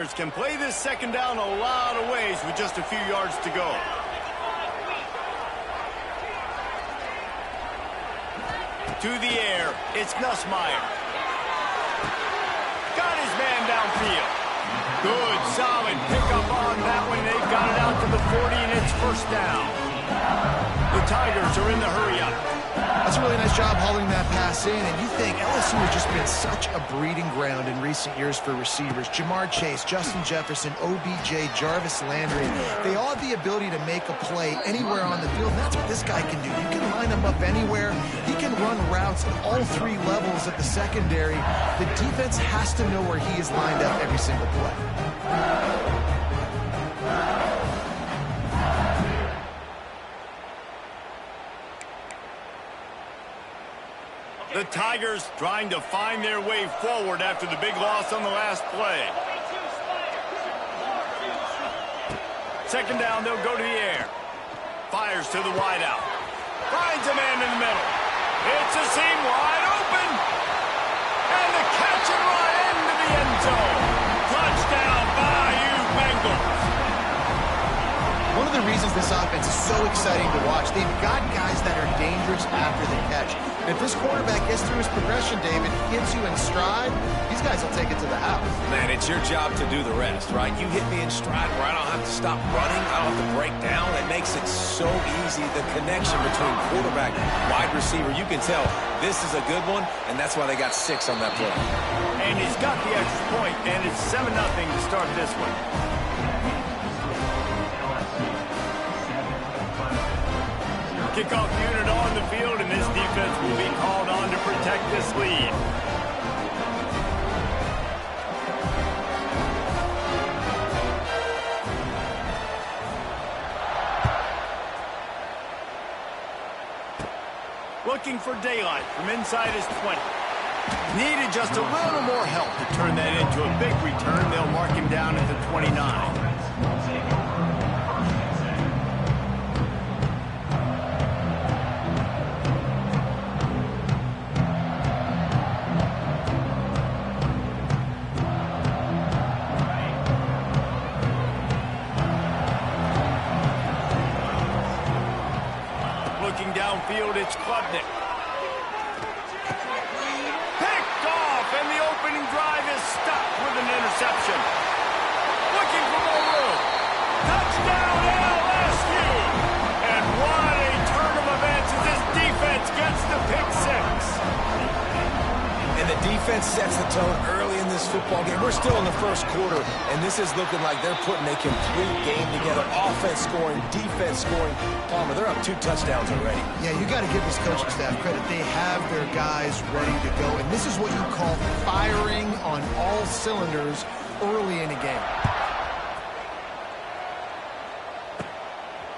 Can play this second down a lot of ways with just a few yards to go. To the air, it's Nussmeier. Got his man downfield. Good, solid pickup on that one. They got it out to the 40, and it's first down. The Tigers are in the hurry-up. That's a really nice job hauling that pass in, and you think LSU has just been such a breeding ground in recent years for receivers. Jamar Chase, Justin Jefferson, OBJ, Jarvis Landry, they all have the ability to make a play anywhere on the field, and that's what this guy can do. You can line him up anywhere. He can run routes at all three levels of the secondary. The defense has to know where he is lined up every single play. The Tigers trying to find their way forward after the big loss on the last play. Second down, they'll go to the air. Fires to the wideout. Finds a man in the middle. It's a seam wide open. And the catch and run into the end zone. Touchdown, Bayou Bengals. One of the reasons this offense is so exciting to watch, they've got guys that are dangerous after the catch. If this quarterback gets through his progression, David, gets you in stride, these guys will take it to the house. Man, it's your job to do the rest, right? You hit me in stride where I don't have to stop running. I don't have to break down. It makes it so easy. The connection between quarterback, wide receiver, you can tell this is a good one, and that's why they got 6 on that play. And he's got the extra point, and it's 7-0 to start this one. Kickoff unit on the field, and this defense will be called on to protect this lead. Looking for daylight from inside his 20. Needed just a little more help to turn that into a big return. They'll mark him down at the 29. Downfield, it's Klubnik. Picked off, and the opening drive is stopped with an interception. Looking for more room. Touchdown, LSU! And what a turn of events as this defense gets the pick 6. And the defense sets the tone early in this football game. We're still in the first quarter, and this is looking like they're putting a complete game together. Offense scoring, defense scoring. Palmer, they're up 2 touchdowns already. Yeah, you got to give this coaching staff credit. They have their guys ready to go, and this is what you call firing on all cylinders early in a game.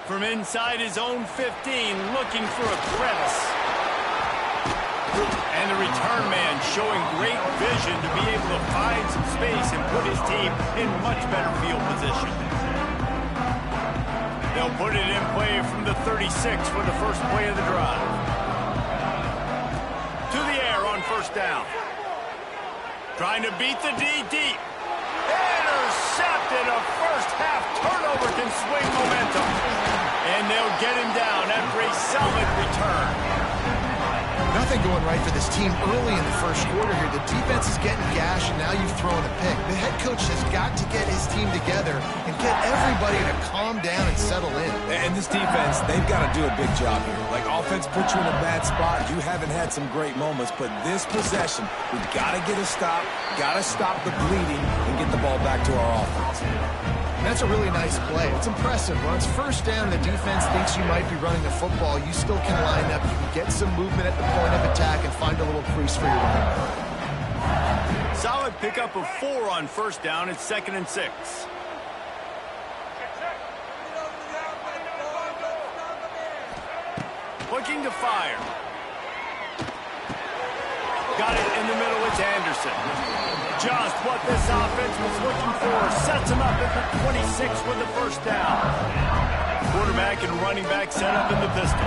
From inside his own 15, looking for a crevice. And the return man showing great vision to be able to find some space and put his team in much better field position. They'll put it in play from the 36 for the first play of the drive. To the air on first down. Trying to beat the D deep. Intercepted. A first half turnover can swing momentum. And they'll get him down after a solid return. Nothing going right for this team early in the first quarter here. The defense is getting gashed, and now you've thrown a pick. The head coach has got to get his team together and get everybody to calm down and settle in. And this defense, they've got to do a big job here. Like, offense put you in a bad spot. You haven't had some great moments, but this possession, we've got to get a stop, got to stop the bleeding, and get the ball back to our offense. That's a really nice play. It's impressive. Once first down, the defense thinks you might be running the football. You still can line up. You can get some movement at the point of attack and find a little crease for your running. Solid pickup of 4 on first down. It's 2nd and 6. Looking to fire. Got it in the middle. It's Anderson. Just what this offense was looking for. Sets him up at the 26 with the first down. Quarterback and running back set up in the pistol.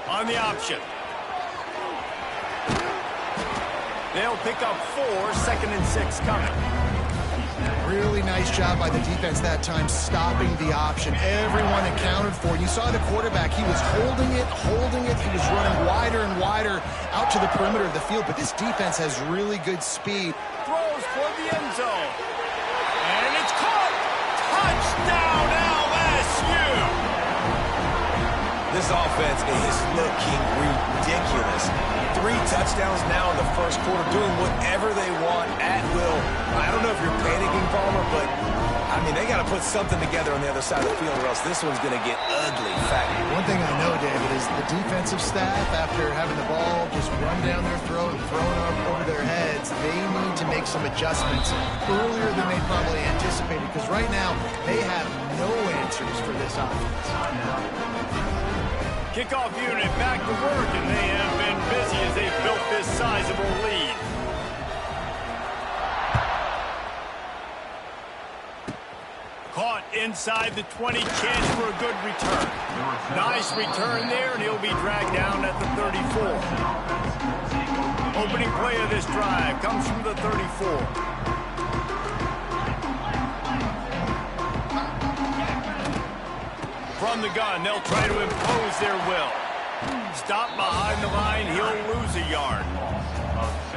On the option. They'll pick up 4, 2nd and 6 coming. Really nice job by the defense that time, stopping the option. Everyone accounted for. You saw the quarterback. He was holding it. He was running wider and wider out to the perimeter of the field, but this defense has really good speed. Throws for the end zone. And it's caught. Touchdown, LSU! This offense is looking ridiculous. 3 touchdowns now in the first quarter, doing whatever they want at will. I don't know if you're panicking, Palmer, but, I mean, they got to put something together on the other side of the field or else this one's going to get ugly. One thing I know, David, is the defensive staff, after having the ball just run down their throat and thrown up over their heads, they need to make some adjustments earlier than they probably anticipated, because right now they have no answers for this offense. Kickoff unit back to work, and they have been busy as they've built this sizable lead. Caught inside the 20, chance for a good return. Nice return there, and he'll be dragged down at the 34. Opening play of this drive comes from the 34. From the gun, they'll try to impose their will. Stop behind the line, he'll lose a yard.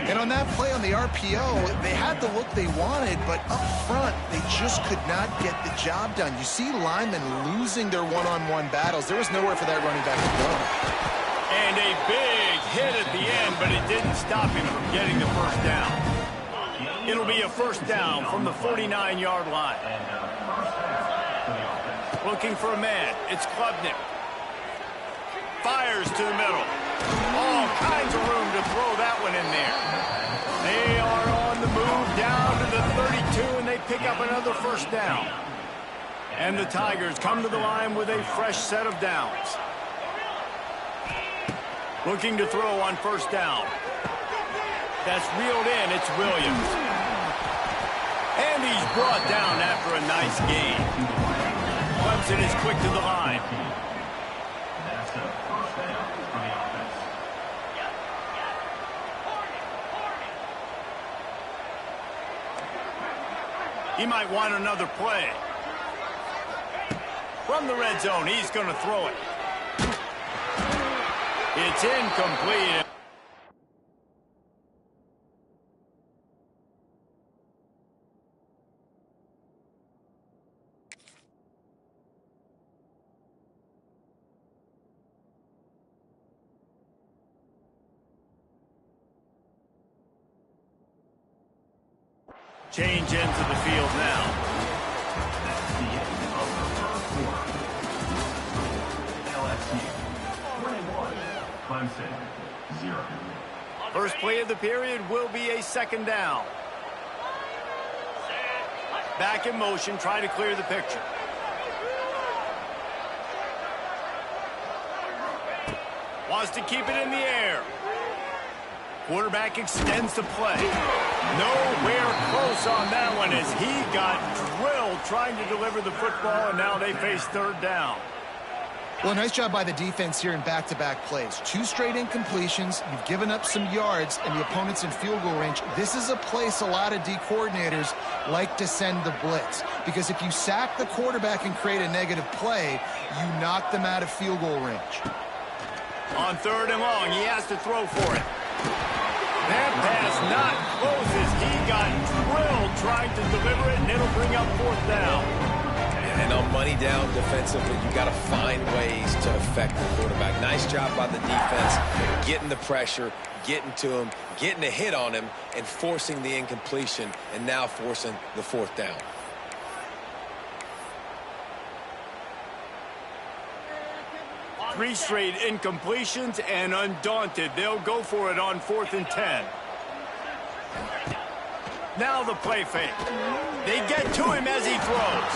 And on that play on the RPO, they had the look they wanted, but up front, they just could not get the job done. You see linemen losing their one-on-one battles. There was nowhere for that running back to go. And a big hit at the end, but it didn't stop him from getting the first down. It'll be a first down from the 49-yard line. Looking for a man. It's Klubnik. Fires to the middle. All kinds of room to throw that one in there. They are on the move down to the 32, and they pick up another first down. And the Tigers come to the line with a fresh set of downs. Looking to throw on first down. That's reeled in. It's Williams. And he's brought down after a nice gain. Clemson is quick to the line. He might want another play. From the red zone, he's going to throw it. It's incomplete. Change into the field now. First play of the period will be a second down. Back in motion, try to clear the picture. Wants to keep it in the air. Quarterback extends the play. Nowhere close on that one as he got drilled trying to deliver the football, and now they face third down. Well, nice job by the defense here in back-to-back plays. 2 straight incompletions. You've given up some yards, and the opponent's in field goal range. This is a place a lot of D coordinators like to send the blitz, because if you sack the quarterback and create a negative play, you knock them out of field goal range. On third and long, he has to throw for it. That pass not close as he got drilled trying to deliver it, and it'll bring up fourth down. And on money down defensively, you got to find ways to affect the quarterback. Nice job by the defense, getting the pressure, getting to him, getting a hit on him, and forcing the incompletion, and now forcing the fourth down. Three straight incompletions, and undaunted, they'll go for it on 4th and 10. Now the play fake. They get to him as he throws.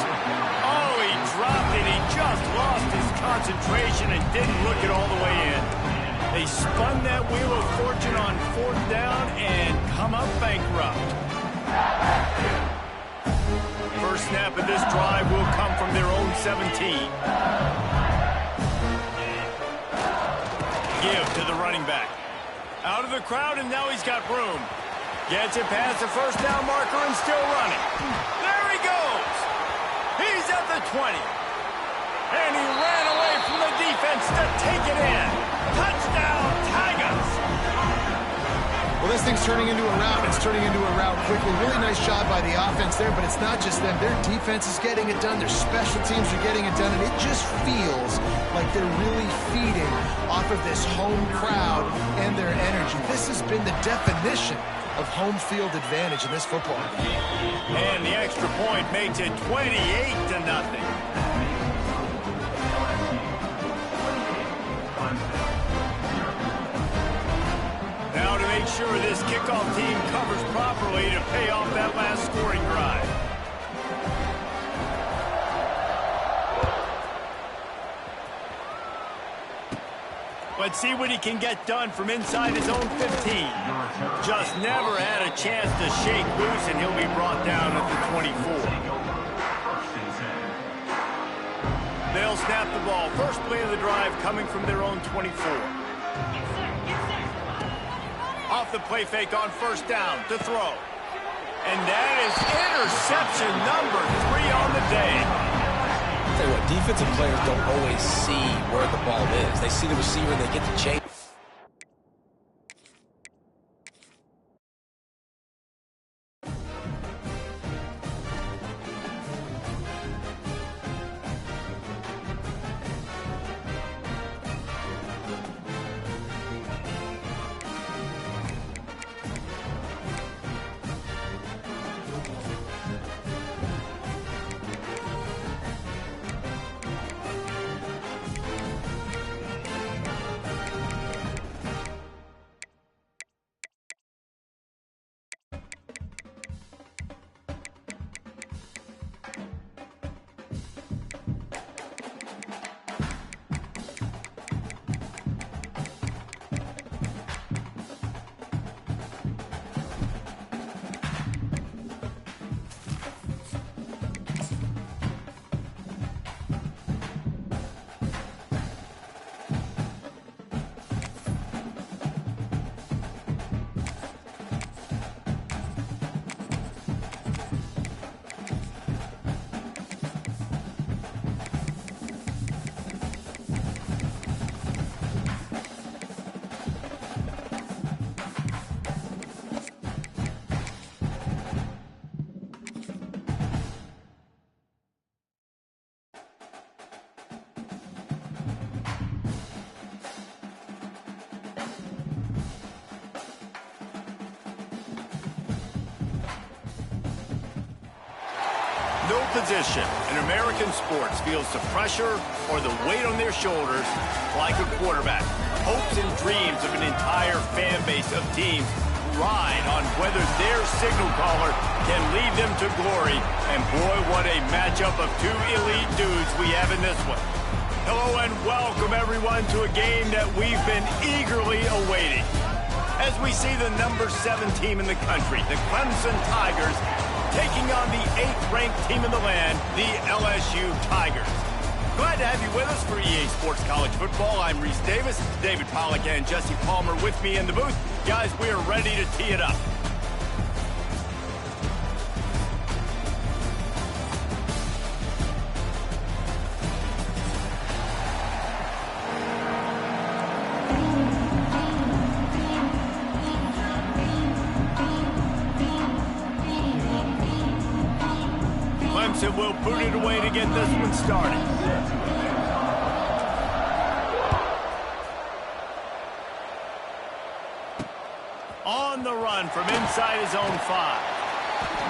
Oh, he dropped it. He just lost his concentration and didn't look it all the way in. They spun that wheel of fortune on 4th down and come up bankrupt. First snap of this drive will come from their own 17. Give to the running back. Out of the crowd, and now he's got room. Gets it past the first down marker and still running. There he goes. He's at the 20. And he ran away from the defense to take it in. Touchdown, Tigers. Well, this thing's turning into a rout. It's turning into a rout quickly. Really nice job by the offense there, but it's not just them. Their defense is getting it done. Their special teams are getting it done, and it just feels like they're really feeding off of this home crowd and their energy. This has been the definition of home field advantage in this football game. And the extra point makes it 28-0. Now to make sure this kickoff team covers properly to pay off that last scoring drive. Let's see what he can get done from inside his own 15. Just never had a chance to shake loose, and he'll be brought down at the 24. They'll snap the ball. First play of the drive coming from their own 24. Off the play fake on first down to throw. And that is interception number 3 on the day. Tell you what, defensive players don't always see where the ball is. They see the receiver and they get the change. No position in American sports feels the pressure or the weight on their shoulders like a quarterback. Hopes and dreams of an entire fan base of teams ride on whether their signal caller can lead them to glory. And boy, what a matchup of two elite dudes we have in this one. Hello and welcome everyone to a game that we've been eagerly awaiting. As we see the number 7 team in the country, the Clemson Tigers, taking on the 8th-ranked team in the land, the LSU Tigers. Glad to have you with us for EA Sports College Football. I'm Reese Davis, David Pollack and Jesse Palmer with me in the booth. Guys, we are ready to tee it up. Clemson will boot it away to get this one started. On the run from inside his own 5.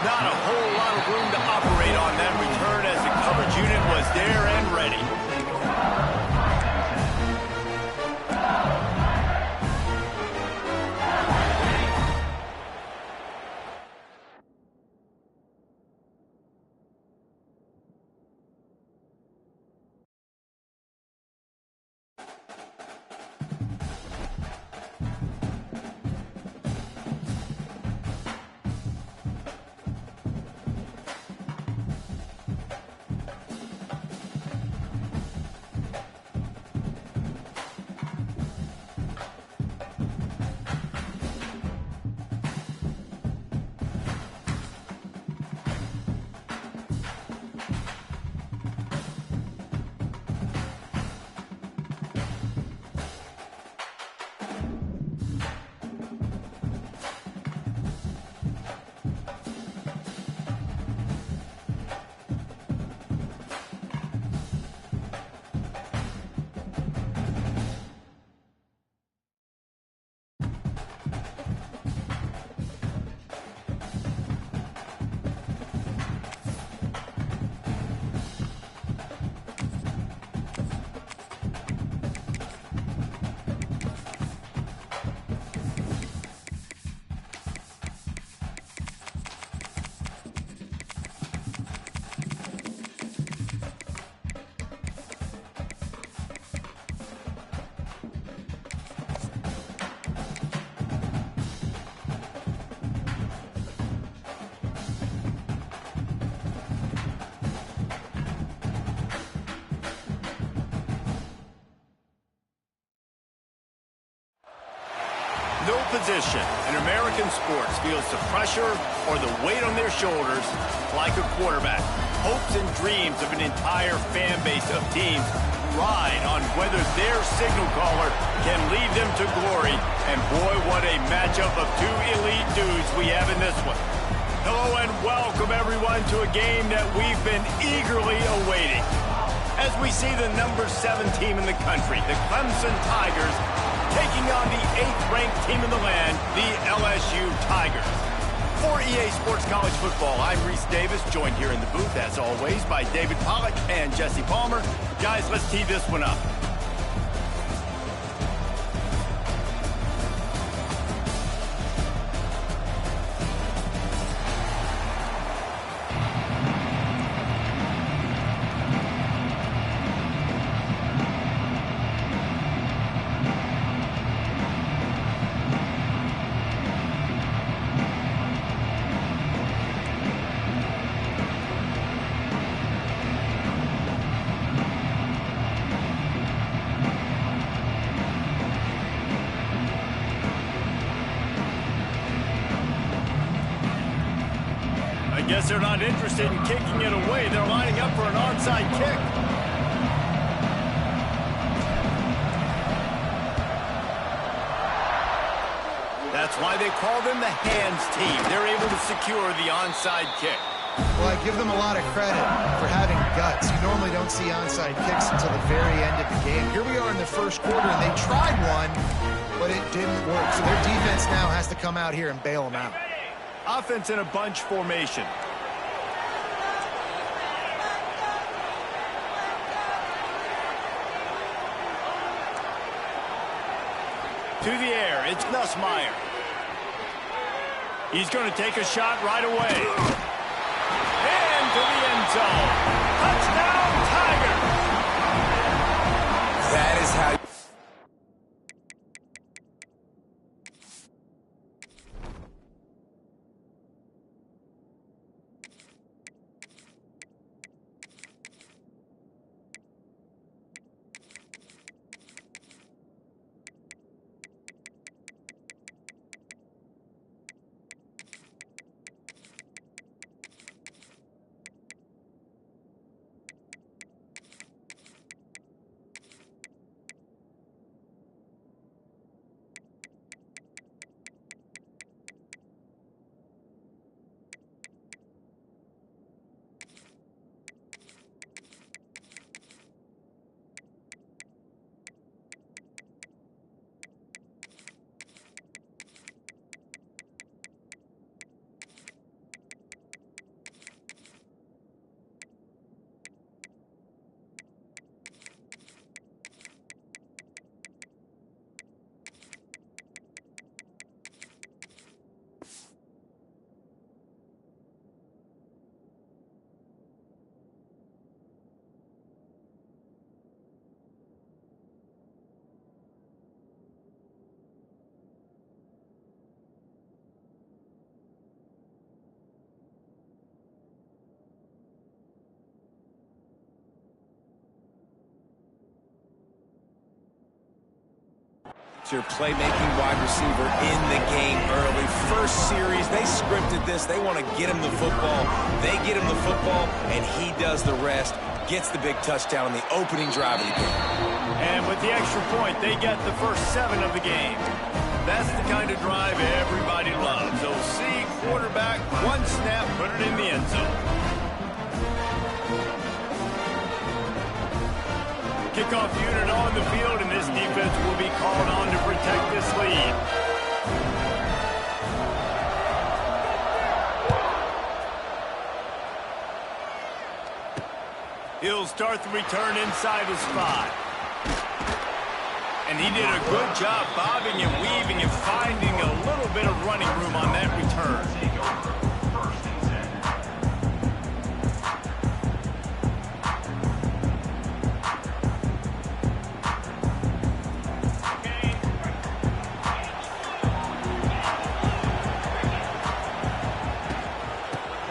Not a whole lot of room to operate on that return as the coverage unit was there and ready. No position in American sports feels the pressure or the weight on their shoulders like a quarterback. Hopes and dreams of an entire fan base of teams ride on whether their signal caller can lead them to glory. And boy, what a matchup of two elite dudes we have in this one. Hello and welcome everyone to a game that we've been eagerly awaiting. As we see the number 7 team in the country, the Clemson Tigers, taking on the 8th-ranked team in the land, the LSU Tigers. For EA Sports College Football, I'm Reese Davis, joined here in the booth, as always, by David Pollack and Jesse Palmer. Guys, let's tee this one up. I guess they're not interested in kicking it away. They're lining up for an onside kick. That's why they call them the hands team. They're able to secure the onside kick. Well, I give them a lot of credit for having guts. You normally don't see onside kicks until the very end of the game. Here we are in the first quarter, and they tried one, but it didn't work. So their defense now has to come out here and bail them out. Offense in a bunch formation. To the air, it's Nussmeier. He's going to take a shot right away. And to the end zone. Touchdown, Tigers! That is how... Your playmaking wide receiver in the game early. First series, they scripted this. They want to get him the football. They get him the football, and he does the rest. Gets the big touchdown on the opening drive of the game. And with the extra point, they get the first 7 of the game. That's the kind of drive everybody loves. They'll see quarterback, one snap, put it in the end zone. Kickoff unit on the field, and this defense will be called on to protect this lead. He'll start the return inside his 5. And he did a good job bobbing and weaving and finding a little bit of running room on that return.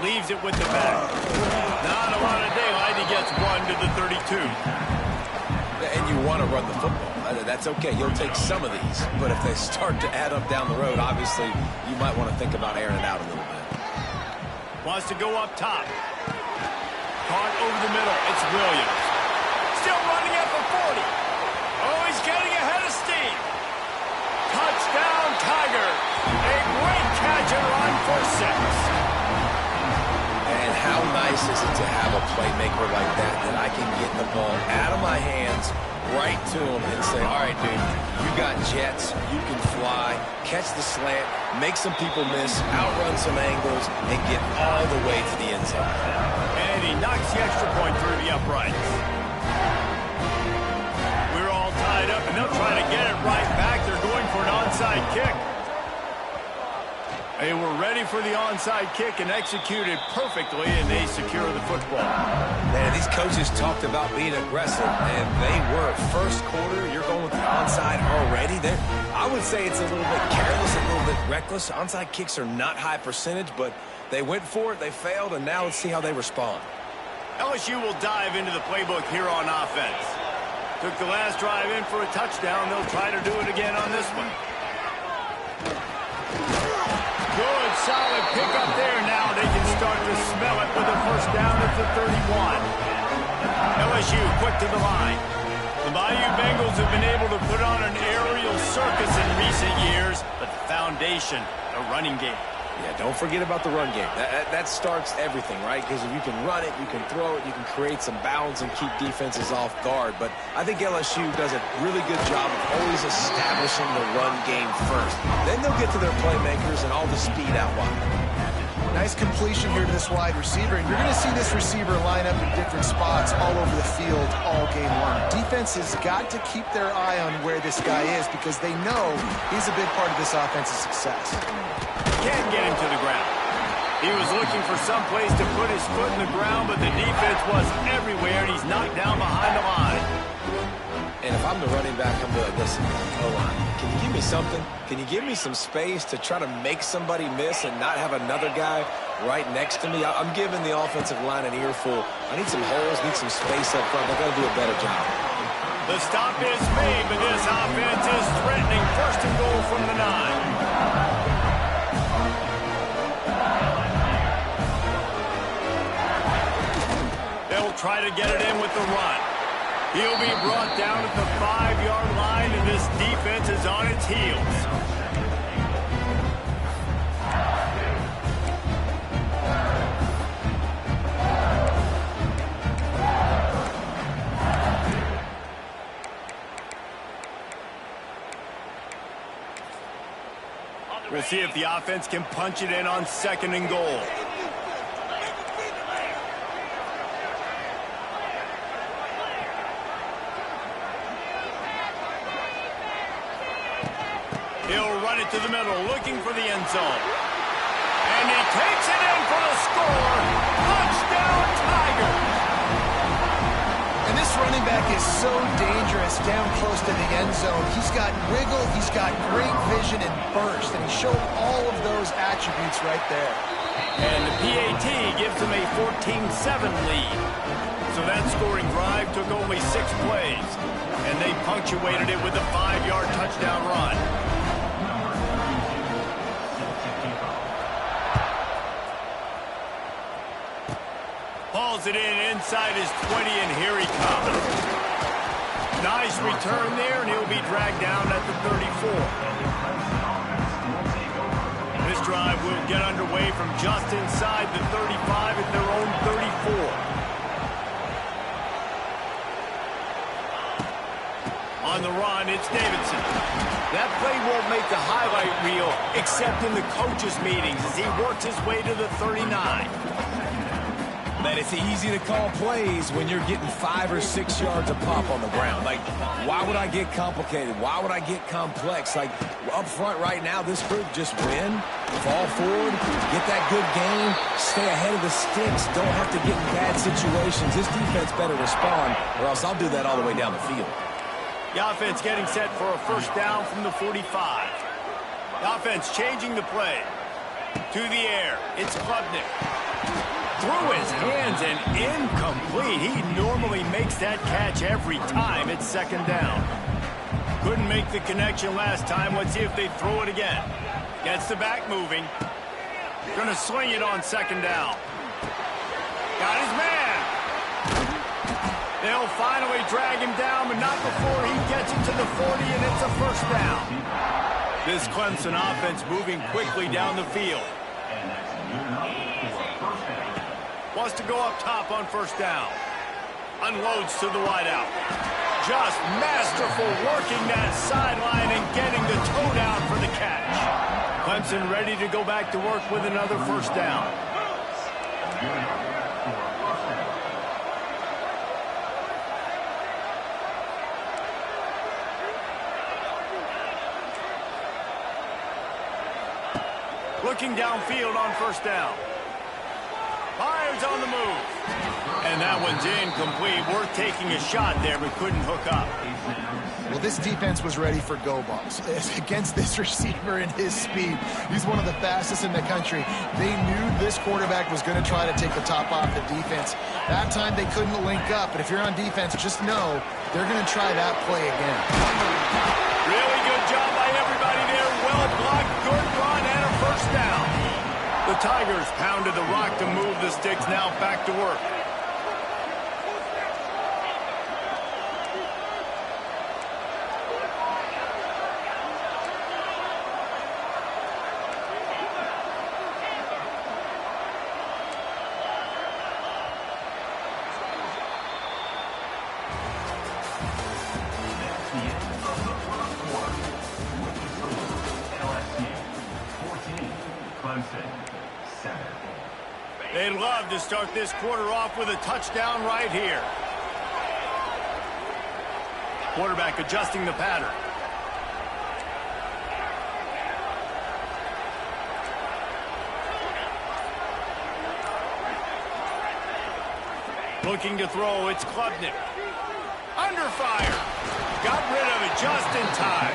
Leaves it with the back. Not a lot of daylight. He gets 1 to the 32. And you want to run the football. That's okay. You'll take some of these. But if they start to add up down the road, obviously, you might want to think about airing it out a little bit. Wants to go up top. Caught over the middle. It's Williams. Still running at the 40. Oh, he's getting ahead of steam. Touchdown, Tiger. A great catch and run for 6. And how nice is it to have a playmaker like that I can get the ball out of my hands right to him and say, all right, dude, you got jets, you can fly, catch the slant, make some people miss, outrun some angles, and get all the way to the end zone. And he knocks the extra point through the uprights. We're all tied up, and they'll try to get it right back. They're going for an onside kick. They were ready for the onside kick and executed perfectly, and they secure the football. Man, these coaches talked about being aggressive, and they were. First quarter, you're going with the onside already. I would say it's a little bit careless, a little bit reckless. Onside kicks are not high percentage, but they went for it, they failed, and now let's see how they respond. LSU will dive into the playbook here on offense. Took the last drive in for a touchdown. They'll try to do it again on this one. Good, solid pick up there. Now they can start to smell it with a first down at the 31. LSU quick to the line. The Bayou Bengals have been able to put on an aerial circus in recent years, but the foundation, a running game. Yeah, don't forget about the run game. That starts everything, right? Because if you can run it, you can throw it, you can create some balance and keep defenses off guard. But I think LSU does a really good job of always establishing the run game first. Then they'll get to their playmakers and all the speed out wide. Nice completion here to this wide receiver, and you're going to see this receiver line up in different spots all over the field all game long. Defense has got to keep their eye on where this guy is because they know he's a big part of this offense's success. Can't get him to the ground. He was looking for some place to put his foot in the ground, but the defense was everywhere, and he's knocked down behind the line. And if I'm the running back, I'm going to listen, O-line, can you give me something? Can you give me some space to try to make somebody miss and not have another guy right next to me? I'm giving the offensive line an earful. I need some holes, need some space up front. They've got to do a better job. The stop is made, but this offense is threatening. First and goal from the 9. Try to get it in with the run. He'll be brought down at the 5-yard line, and this defense is on its heels. We'll see if the offense can punch it in on 2nd and goal. He'll run it to the middle, looking for the end zone. And he takes it in for the score. Touchdown, Tigers! And this running back is so dangerous down close to the end zone. He's got wiggle, he's got great vision and burst, and he showed all of those attributes right there. And the PAT gives him a 14-7 lead. So that scoring drive took only 6 plays, and they punctuated it with a 5-yard touchdown run. Hauls it in inside his 20, and here he comes. Nice return there, and he'll be dragged down at the 34. This drive will get underway from just inside the 35 at their own 34. On the run, it's Davidson. That play won't make the highlight reel, except in the coaches' meetings as he works his way to the 39. Man, it's easy to call plays when you're getting 5 or 6 yards of pop on the ground. Like, why would I get complicated? Why would I get complex? Like, up front right now, this group just win, fall forward, get that good game, stay ahead of the sticks, don't have to get in bad situations. This defense better respond, or else I'll do that all the way down the field. The offense getting set for a first down from the 45. The offense changing the play. To the air, it's Klubnik. Through his hands and incomplete. He normally makes that catch every time. It's 2nd down. Couldn't make the connection last time. Let's see if they throw it again. Gets the back moving. Gonna sling it on second down. Got his man. They'll finally drag him down, but not before he gets it to the 40, and it's a first down. This Clemson offense moving quickly down the field. Wants to go up top on first down. Unloads to the wideout. Just masterful working that sideline and getting the toe down for the catch. Clemson ready to go back to work with another first down. Looking downfield on first down. Fires on the move. And that one's incomplete. Worth taking a shot there, but couldn't hook up. Well, this defense was ready for go balls. Against this receiver and his speed, he's one of the fastest in the country. They knew this quarterback was going to try to take the top off the defense. That time they couldn't link up, but if you're on defense, just know they're going to try that play again. Really good job by everybody there. Well blocked, good run, and a first down. The Tigers pounded the rock to move the sticks. Now back to work. They'd love to start this quarter off with a touchdown right here. Quarterback adjusting the pattern. Looking to throw, it's Klubnik. Under fire. Got rid of it just in time.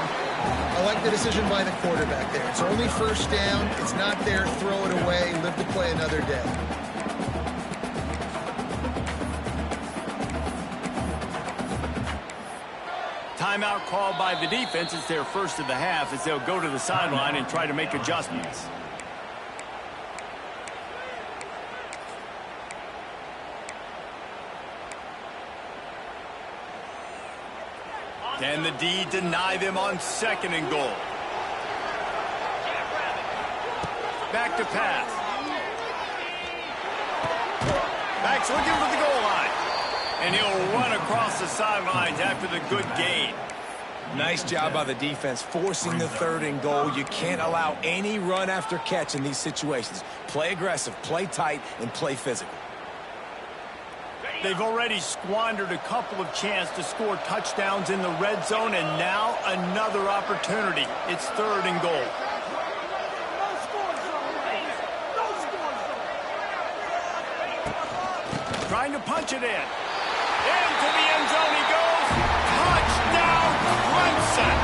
I like the decision by the quarterback there. It's only first down. It's not there. Throw it away. Live to play another day. Timeout called by the defense. It's their first of the half as they'll go to the sideline and try to make adjustments. Can the D deny them on second and goal? Back to pass. Back's looking for the goal line. And he'll run across the sidelines after the good gain. Nice job by the defense forcing the third and goal. You can't allow any run after catch in these situations. Play aggressive, play tight, and play physical. They've already squandered a couple of chances to score touchdowns in the red zone, and now another opportunity. It's third and goal. Trying to punch it in. Into the end zone he goes. Touchdown, Clemson.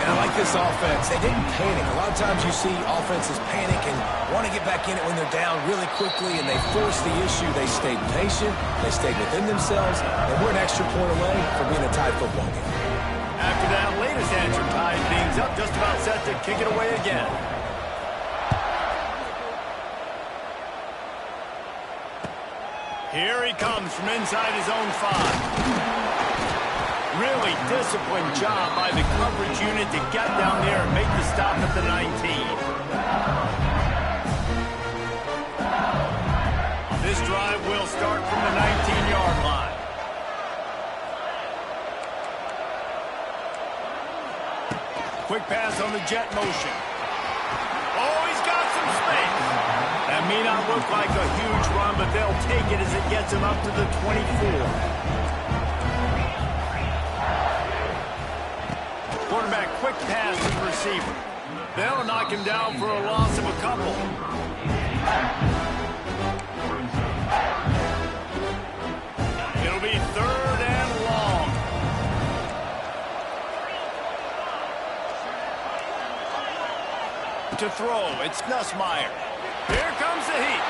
And I like this offense. They didn't panic. A lot of times you see offenses panic and want to get back in it when they're down really quickly, and they forced the issue. They stayed patient. They stayed within themselves, and we're an extra point away from being a tied football game. After that latest answer, tied things up, just about set to kick it away again. Here he comes from inside his own 5. Really disciplined job by the coverage unit to get down there and make the stop at the 19. This drive will start from the 19-yard line. Quick pass on the jet motion. Oh, he's got some space. That may not look like a huge run, but they'll take it as it gets him up to the 24. Quarterback quick pass to the receiver. They'll knock him down for a loss of a couple. It'll be third and long. To throw, it's Nussmeier. Here comes the heat.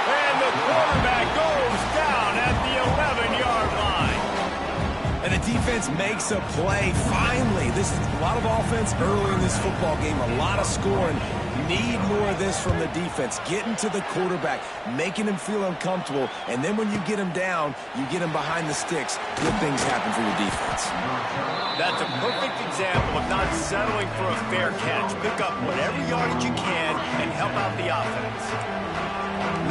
And the quarterback goes down at the 11-yard line. And the defense makes a play. Finally, this is a lot of offense early in this football game, a lot of scoring. Need more of this from the defense. Getting to the quarterback, making him feel uncomfortable, and then when you get him down, you get him behind the sticks. Good things happen for your defense. That's a perfect example of not settling for a fair catch. Pick up whatever yardage you can and help out the offense.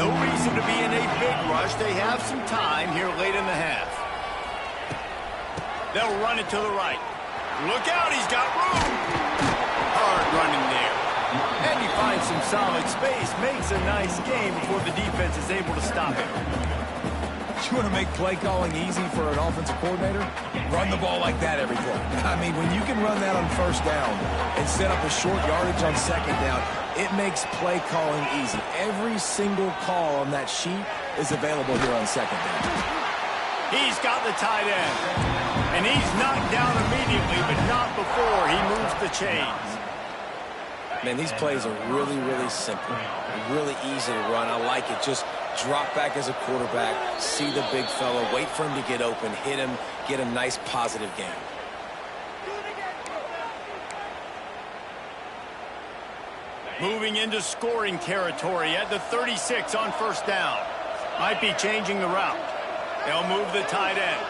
No reason to be in a big rush. They have some time here late in the half. They'll run it to the right. Look out, he's got room. Hard running there. And he finds some solid space, makes a nice game before the defense is able to stop him. You want to make play calling easy for an offensive coordinator? Run the ball like that every play. I mean, when you can run that on first down and set up a short yardage on second down, it makes play calling easy. Every single call on that sheet is available here on second down. He's got the tight end. And he's knocked down immediately, but not before he moves the chains. Man, these plays are really, really simple. Really easy to run. I like it. Just drop back as a quarterback, see the big fella, wait for him to get open, hit him, get a nice positive game. Moving into scoring territory at the 36 on first down. Might be changing the route. They'll move the tight end.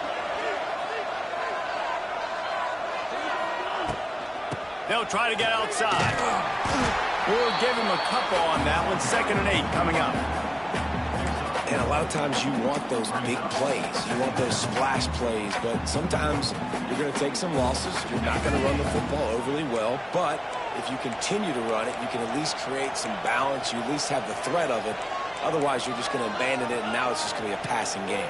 They'll try to get outside. We'll give him a couple on that one. 2nd and 8 coming up. And a lot of times you want those big plays. You want those splash plays. But sometimes you're going to take some losses. You're not going to run the football overly well. But if you continue to run it, you can at least create some balance. You at least have the threat of it. Otherwise, you're just going to abandon it, and now it's just going to be a passing game.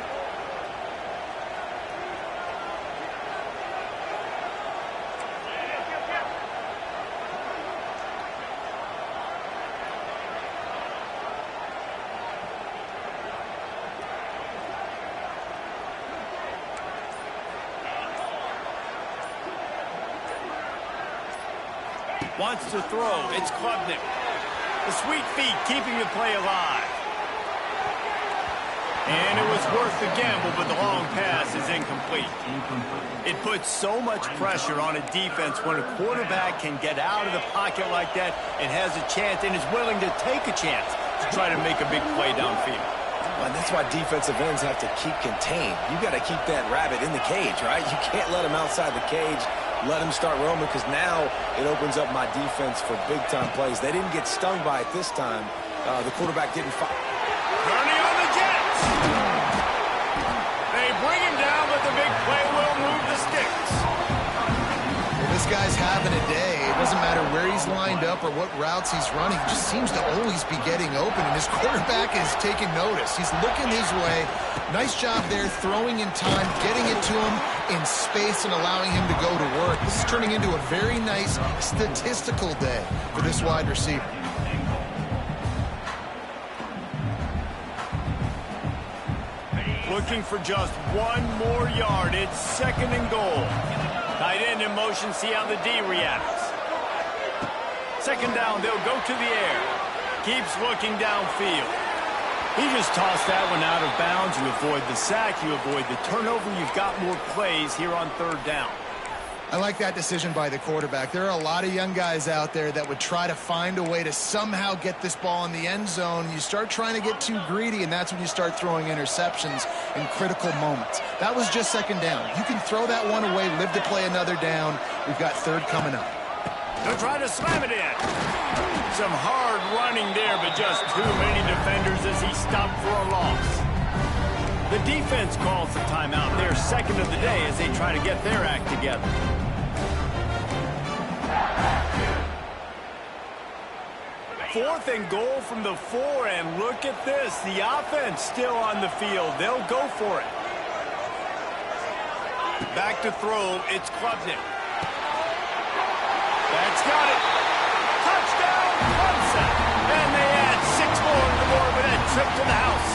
Wants to throw. It's Klubnik. The sweet feet keeping the play alive. And it was worth the gamble, but the long pass is incomplete. It puts so much pressure on a defense when a quarterback can get out of the pocket like that and has a chance and is willing to take a chance to try to make a big play downfield. And that's why defensive ends have to keep contained. You got to keep that rabbit in the cage, right? You can't let him outside the cage. Let him start roaming, because now it opens up my defense for big-time plays. They didn't get stung by it this time. The quarterback didn't fire. Gurney on the Jets. They bring him down, but the big play will move the sticks. Well, this guy's having a day. It doesn't matter where he's lined up or what routes he's running. He just seems to always be getting open, and his quarterback is taking notice. He's looking his way. Nice job there, throwing in time, getting it to him in space and allowing him to go to work. This is turning into a very nice statistical day for this wide receiver. Looking for just one more yard. It's 2nd and goal. Tight end in motion, see how the D reacts. 2nd down, they'll go to the air. Keeps looking downfield. He just tossed that one out of bounds. You avoid the sack, you avoid the turnover. You've got more plays here on 3rd down. I like that decision by the quarterback. There are a lot of young guys out there that would try to find a way to somehow get this ball in the end zone. You start trying to get too greedy, and that's when you start throwing interceptions in critical moments. That was just 2nd down. You can throw that one away, live to play another down. We've got 3rd coming up. They'll try to slam it in. Some hard running there, but just too many defenders as he stopped for a loss. The defense calls the timeout. They're 2nd of the day as they try to get their act together. Fourth and goal from the 4, and look at this. The offense still on the field. They'll go for it. Back to throw. It's Klubnik. That's got it. Touchdown, Clemson. And they add 6 more to the board with that trip to the house.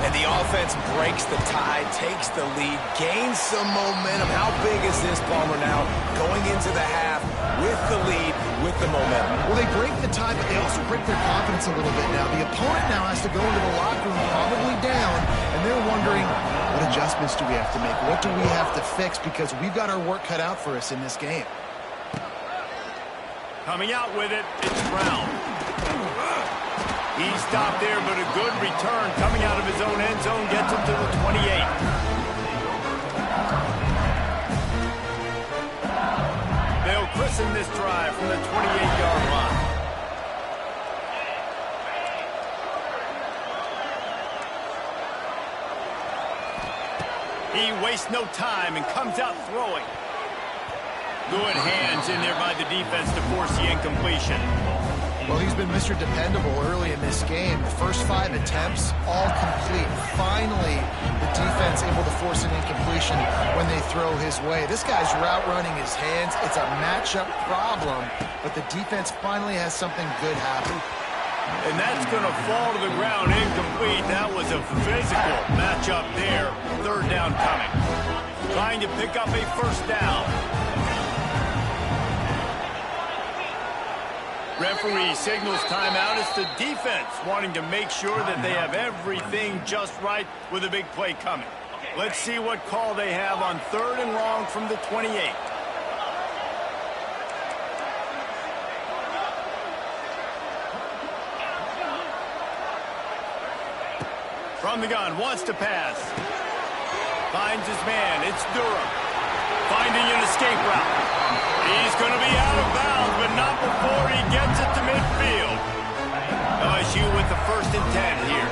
And the offense breaks the tie, takes the lead, gains some momentum. How big is this, Palmer, now going into the half with the lead, with the momentum? Well, they break the tie, but they also break their confidence a little bit now. The opponent now has to go into the locker room probably down, and they're wondering, what adjustments do we have to make? What do we have to fix? Because we've got our work cut out for us in this game. Coming out with it, it's Brown. He stopped there, but a good return coming out of his own end zone gets him to the 28. They'll christen this drive from the 28-yard line. He wastes no time and comes out throwing. Good hands in there by the defense to force the incompletion. Well, he's been Mr. Dependable early in this game. The first 5 attempts, all complete. Finally, the defense able to force an incompletion when they throw his way. This guy's route running his hands. It's a matchup problem, but the defense finally has something good happen. And that's going to fall to the ground incomplete. That was a physical matchup there. Third down coming. Trying to pick up a first down. Referee signals timeout. It's the defense wanting to make sure that they have everything just right with a big play coming. Let's see what call they have on 3rd and long from the 28. From the gun, wants to pass. Finds his man. It's Durham. Finding an escape route. He's going to be out of bounds, but not before he gets it to midfield. LSU with the 1st and 10 here.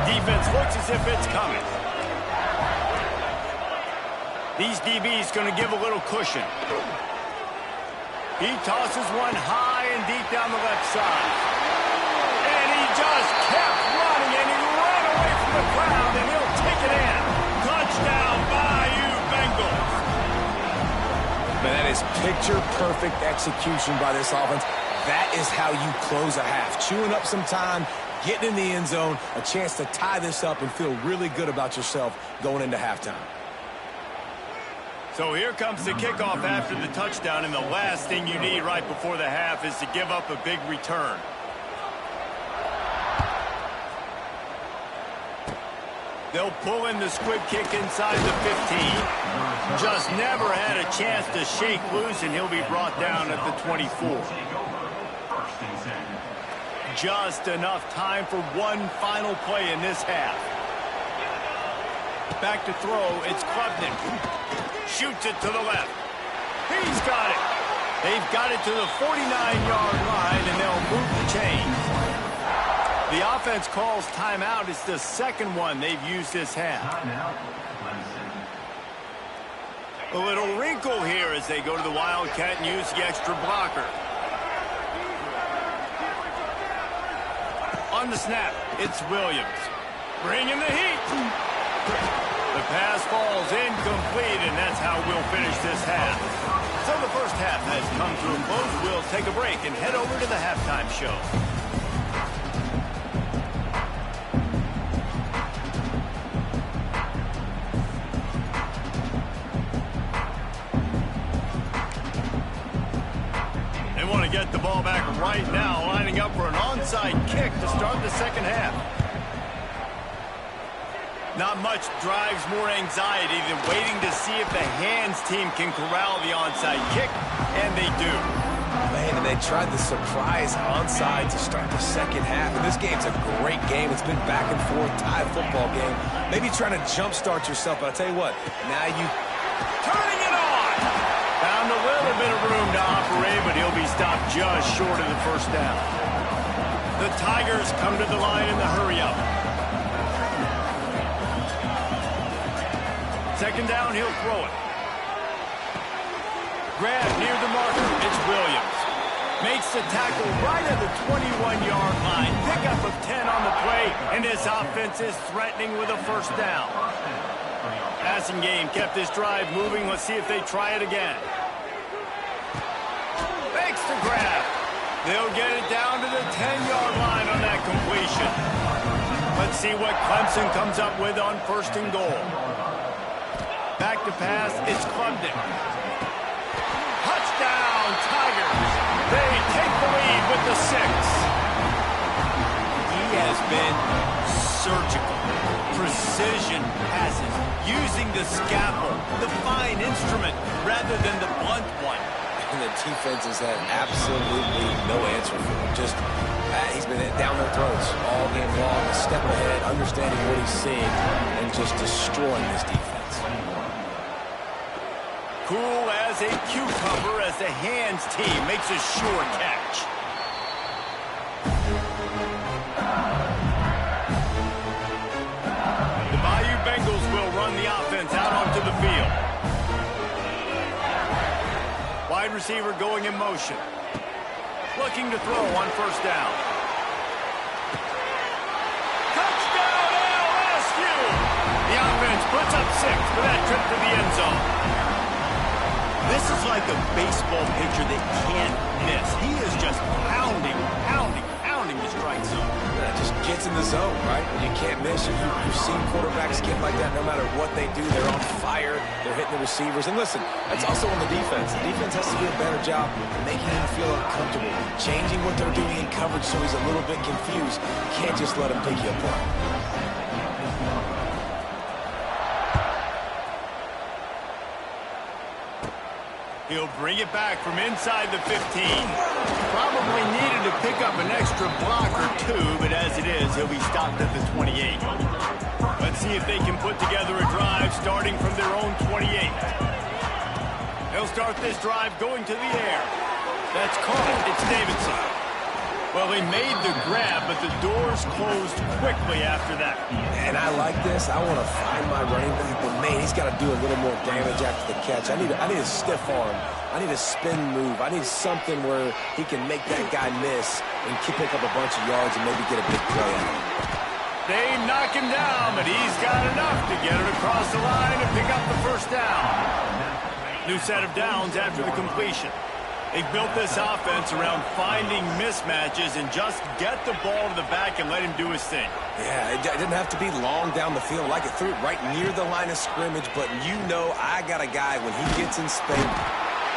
Defense looks as if it's coming. These DBs going to give a little cushion. He tosses one high and deep down the left side. And he just kept running, and he ran away from the crowd, and he'll take it in. Touchdown, Bayou Bengals. Man, that is picture-perfect execution by this offense. That is how you close a half. Chewing up some time, getting in the end zone, a chance to tie this up and feel really good about yourself going into halftime. So here comes the kickoff after the touchdown, and the last thing you need right before the half is to give up a big return. They'll pull in the squib kick inside the 15. Just never had a chance to shake loose, and he'll be brought down at the 24. Just enough time for one final play in this half. Back to throw, it's Klubnik. Shoots it to the left. He's got it. They've got it to the 49-yard line, and they'll move the chains. The offense calls timeout. It's the second one they've used this half. A little wrinkle here as they go to the Wildcat and use the extra blocker. On the snap, it's Williams. Bringing the heat. The pass falls incomplete, and that's how we'll finish this half. So the first half has come to a close. We'll take a break and head over to the halftime show. Get the ball back right now, lining up for an onside kick to start the second half. Not much drives more anxiety than waiting to see if the hands team can corral the onside kick, and they do. Man, and they tried the surprise onside to start the second half, and this game's a great game. It's been back and forth, tie football game. Maybe trying to jumpstart yourself, but I'll tell you what, now you... Turning it on! Found a little bit of room to operate, but he'll be stopped just short of the first down. The Tigers come to the line in the hurry-up. Second down, he'll throw it. Grab near the marker. It's Williams. Makes the tackle right at the 21-yard line. Pickup of 10 on the play, and his offense is threatening with a first down. Passing game kept this drive moving. Let's see if they try it again. Makes the grab. They'll get it down to the 10-yard line on that completion. Let's see what Clemson comes up with on 1st and goal. Back to pass, it's Klubnik. Touchdown, Tigers. They take the lead with the 6. He has been surgical. precision passes, using the scalpel, the fine instrument, rather than the blunt one. And the defense has had absolutely no answer for him. Just, he's been down their throats all game long, a step ahead, understanding what he's seeing, and just destroying this defense. Cool as a cucumber as the hands team makes a sure catch. The Bayou Bengals will run the offense out onto the field. Wide receiver going in motion. Looking to throw on first down. Touchdown LSU! The offense puts up 6 for that trip to the end zone. This is like a baseball pitcher that can't miss. He is just pounding the strike zone. Yeah, just gets in the zone, right? When you can't miss, you've seen quarterbacks get like that no matter what they do. They're on fire. They're hitting the receivers. And listen, that's also on the defense. The defense has to do a better job making him feel uncomfortable, changing what they're doing in coverage so he's a little bit confused. Can't just let him pick you apart. He'll bring it back from inside the 15. Probably needed to pick up an extra block or 2, but as it is, he'll be stopped at the 28. Let's see if they can put together a drive starting from their own 28. They'll start this drive going to the air. That's caught. It's Davidson. Well, they made the grab, but the doors closed quickly after that. And I like this. I want to find my running back, but man, he's got to do a little more damage after the catch. I need a stiff arm. I need a spin move. I need something where he can make that guy miss and pick up a bunch of yards and maybe get a big play out of him. They knock him down, but he's got enough to get it across the line and pick up the first down. New set of downs after the completion. They built this offense around finding mismatches and just get the ball to the back and let him do his thing. Yeah, it didn't have to be long down the field. Like it threw it right near the line of scrimmage, but you know I got a guy when he gets in space.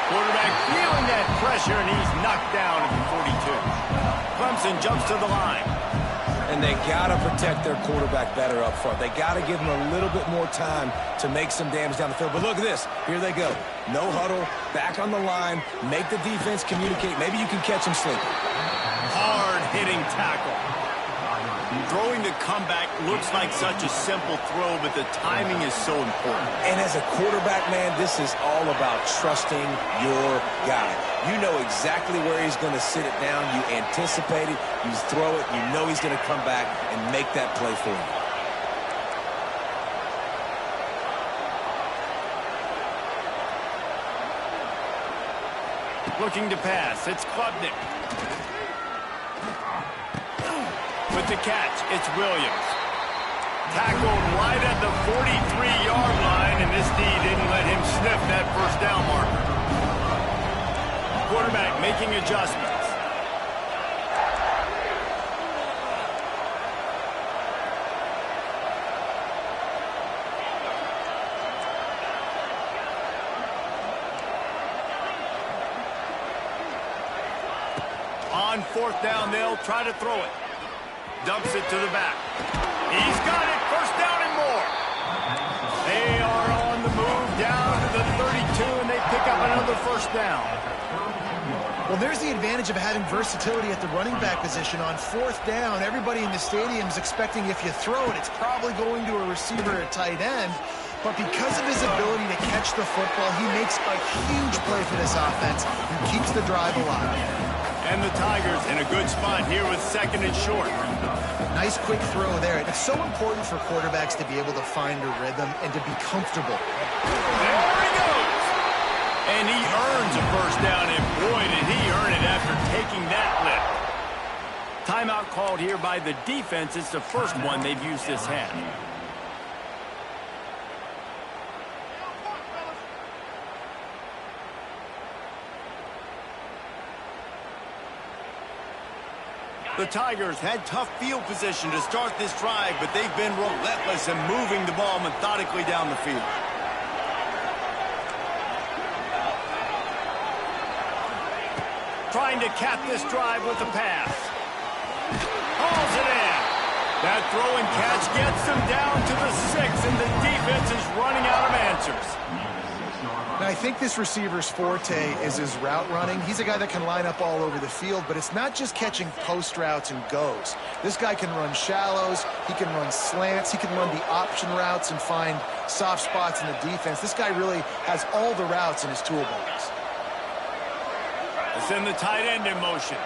Quarterback feeling that pressure, and he's knocked down at the 42. Clemson jumps to the line. And they got to protect their quarterback better up front. They got to give him a little bit more time to make some damage down the field. But look at this. Here they go. No huddle, back on the line, make the defense communicate. Maybe you can catch him sleeping. Hard-hitting tackle. Throwing the comeback looks like such a simple throw, but the timing is so important. And as a quarterback, man, this is all about trusting your guy. You know exactly where he's going to sit it down. You anticipate it. You throw it. You know he's going to come back and make that play for you. Looking to pass. It's Klubnik. With the catch, it's Williams. Tackled right at the 43-yard line, and this D didn't let him sniff that first down marker. Quarterback making adjustments. On fourth down, they'll try to throw it. Dumps it to the back. He's got it. First down and more. They are on the move down to the 32, and they pick up another first down. Well, there's the advantage of having versatility at the running back position. On fourth down, everybody in the stadium is expecting if you throw it, it's probably going to a receiver at tight end. But because of his ability to catch the football, he makes a huge play for this offense and keeps the drive alive. And the Tigers in a good spot here with second and short. Nice quick throw there. It's so important for quarterbacks to be able to find a rhythm and to be comfortable. There he goes. And he earns a first down, and boy, did he earn it after taking that lift. Timeout called here by the defense. It's the first one they've used this half. The Tigers had tough field position to start this drive, but they've been relentless in moving the ball methodically down the field. Trying to cap this drive with a pass. Hauls it in. That throw and catch gets them down to the 6, and the defense is running out of answers. Now, I think this receiver's forte is his route running. He's a guy that can line up all over the field, but it's not just catching post routes and goes. This guy can run shallows, he can run slants, he can run the option routes and find soft spots in the defense. This guy really has all the routes in his toolbox. It's in the tight end in motion.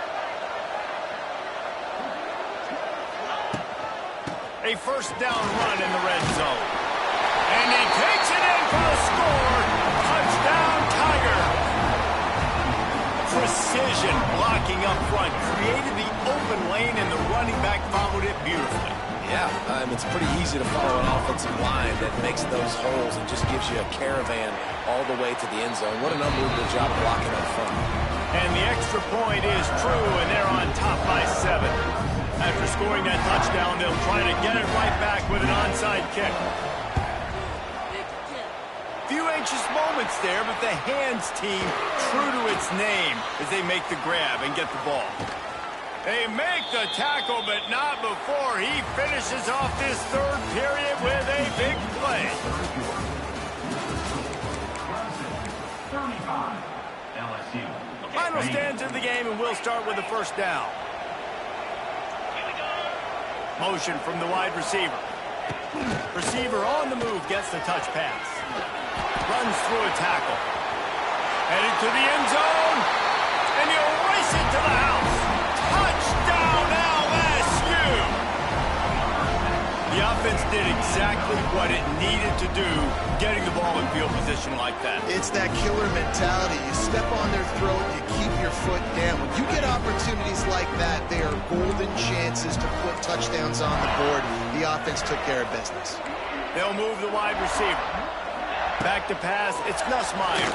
A first down run in the red zone. And he takes it in for the score. Touchdown, Tiger. Precision blocking up front. Created the open lane, and the running back followed it beautifully. Yeah, it's pretty easy to follow an offensive line that makes those holes and just gives you a caravan all the way to the end zone. What an unbelievable job blocking up front. And the extra point is true, and they're on top by 7. After scoring that touchdown, they'll try to get it right back with an onside kick. Few anxious moments there, but the hands team true to its name as they make the grab and get the ball. They make the tackle, but not before he finishes off this third period with a big play. 35, LSU. Final stands of the game, and we'll start with a first down. Motion from the wide receiver. Receiver on the move gets the touch pass. Runs through a tackle. Headed to the end zone. And he'll race it to the house. Touchdown, LSU! The offense did exactly what it needed to do, getting the ball in field position like that. It's that killer mentality. You step on their throat, you keep your foot down. When you get opportunities like that, they are golden chances to put touchdowns on the board. The offense took care of business. They'll move the wide receiver. Back to pass, it's Nussmeier.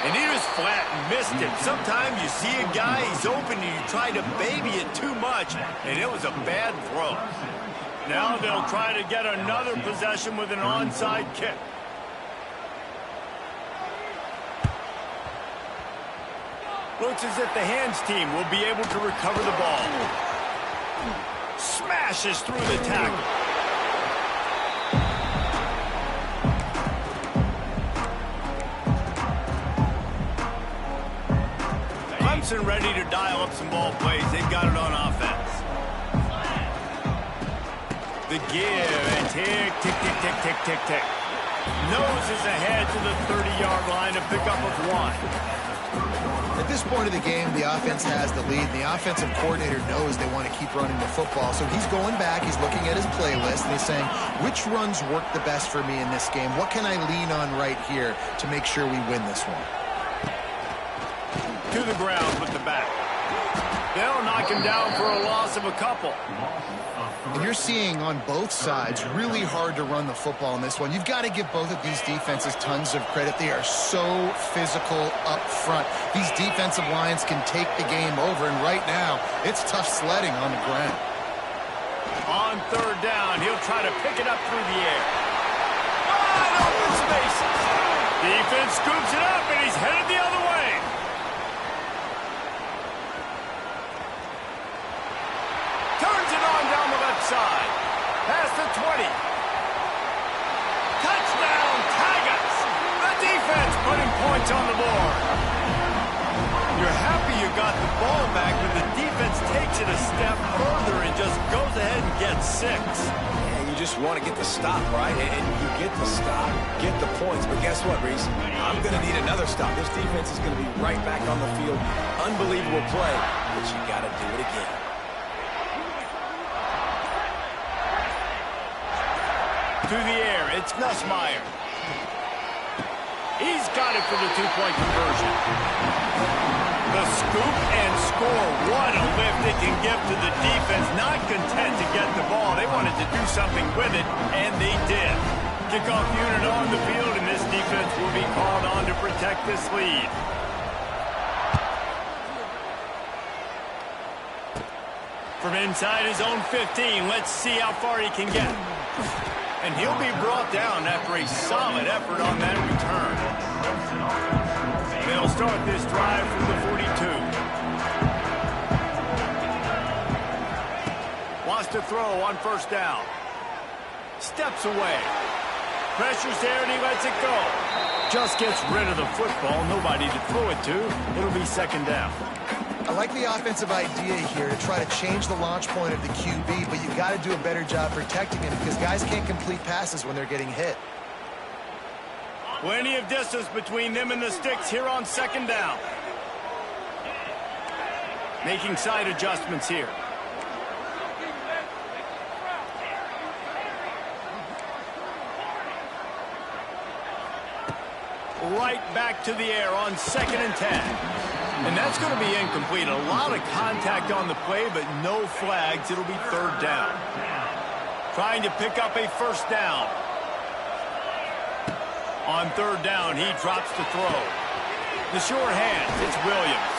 And he was flat and missed it. Sometimes you see a guy, he's open, and you try to baby it too much, and it was a bad throw. Now they'll try to get another possession with an onside kick. Looks as if the hands team will be able to recover the ball. Smashes through the tackle. Clemson ready to dial up some ball plays. They've got it on offense. The give and tick, tick, tick, tick, tick, tick, tick. Noses ahead to the 30-yard line to pick up of 1. At this point of the game, the offense has the lead. The offensive coordinator knows they want to keep running the football. So he's going back, he's looking at his playlist, and he's saying, which runs work the best for me in this game? What can I lean on right here to make sure we win this one? To the ground with the back. They'll knock him down for a loss of a couple. And you're seeing on both sides really hard to run the football in this one. You've got to give both of these defenses tons of credit. They are so physical up front. These defensive lines can take the game over, and right now, it's tough sledding on the ground. On third down, he'll try to pick it up through the air. Wide open spaces. Defense scoops it up, and he's headed the other way. Turns it on down the left side. Past the 20. Touchdown, Tigers. The defense putting points on the board. You're happy you got the ball back, but the defense takes it a step further and just goes ahead and gets 6. Yeah, you just want to get the stop, right? And you get the stop, get the points. But guess what, Reese? I'm going to need another stop. This defense is going to be right back on the field. Unbelievable play, but you got to do it again. To the air, it's Nussmeier. He's got it for the 2-point conversion. The scoop and score. What a lift it can give to the defense. Not content to get the ball. They wanted to do something with it, and they did. Kickoff unit on the field, and this defense will be called on to protect this lead. From inside his own 15, let's see how far he can get. And he'll be brought down after a solid effort on that return. They'll start this drive from the 42. to throw on first down. Steps away. Pressure's there, and he lets it go. Just gets rid of the football. Nobody to throw it to. It'll be second down. I like the offensive idea here to try to change the launch point of the QB, but you got to do a better job protecting him because guys can't complete passes when they're getting hit. Plenty of distance between them and the sticks here on second down. Making side adjustments here. Right back to the air on 2nd and 10. And that's going to be incomplete. A lot of contact on the play, but no flags. It'll be third down. Trying to pick up a first down. On third down, he drops to throw. The short hands, it's Williams.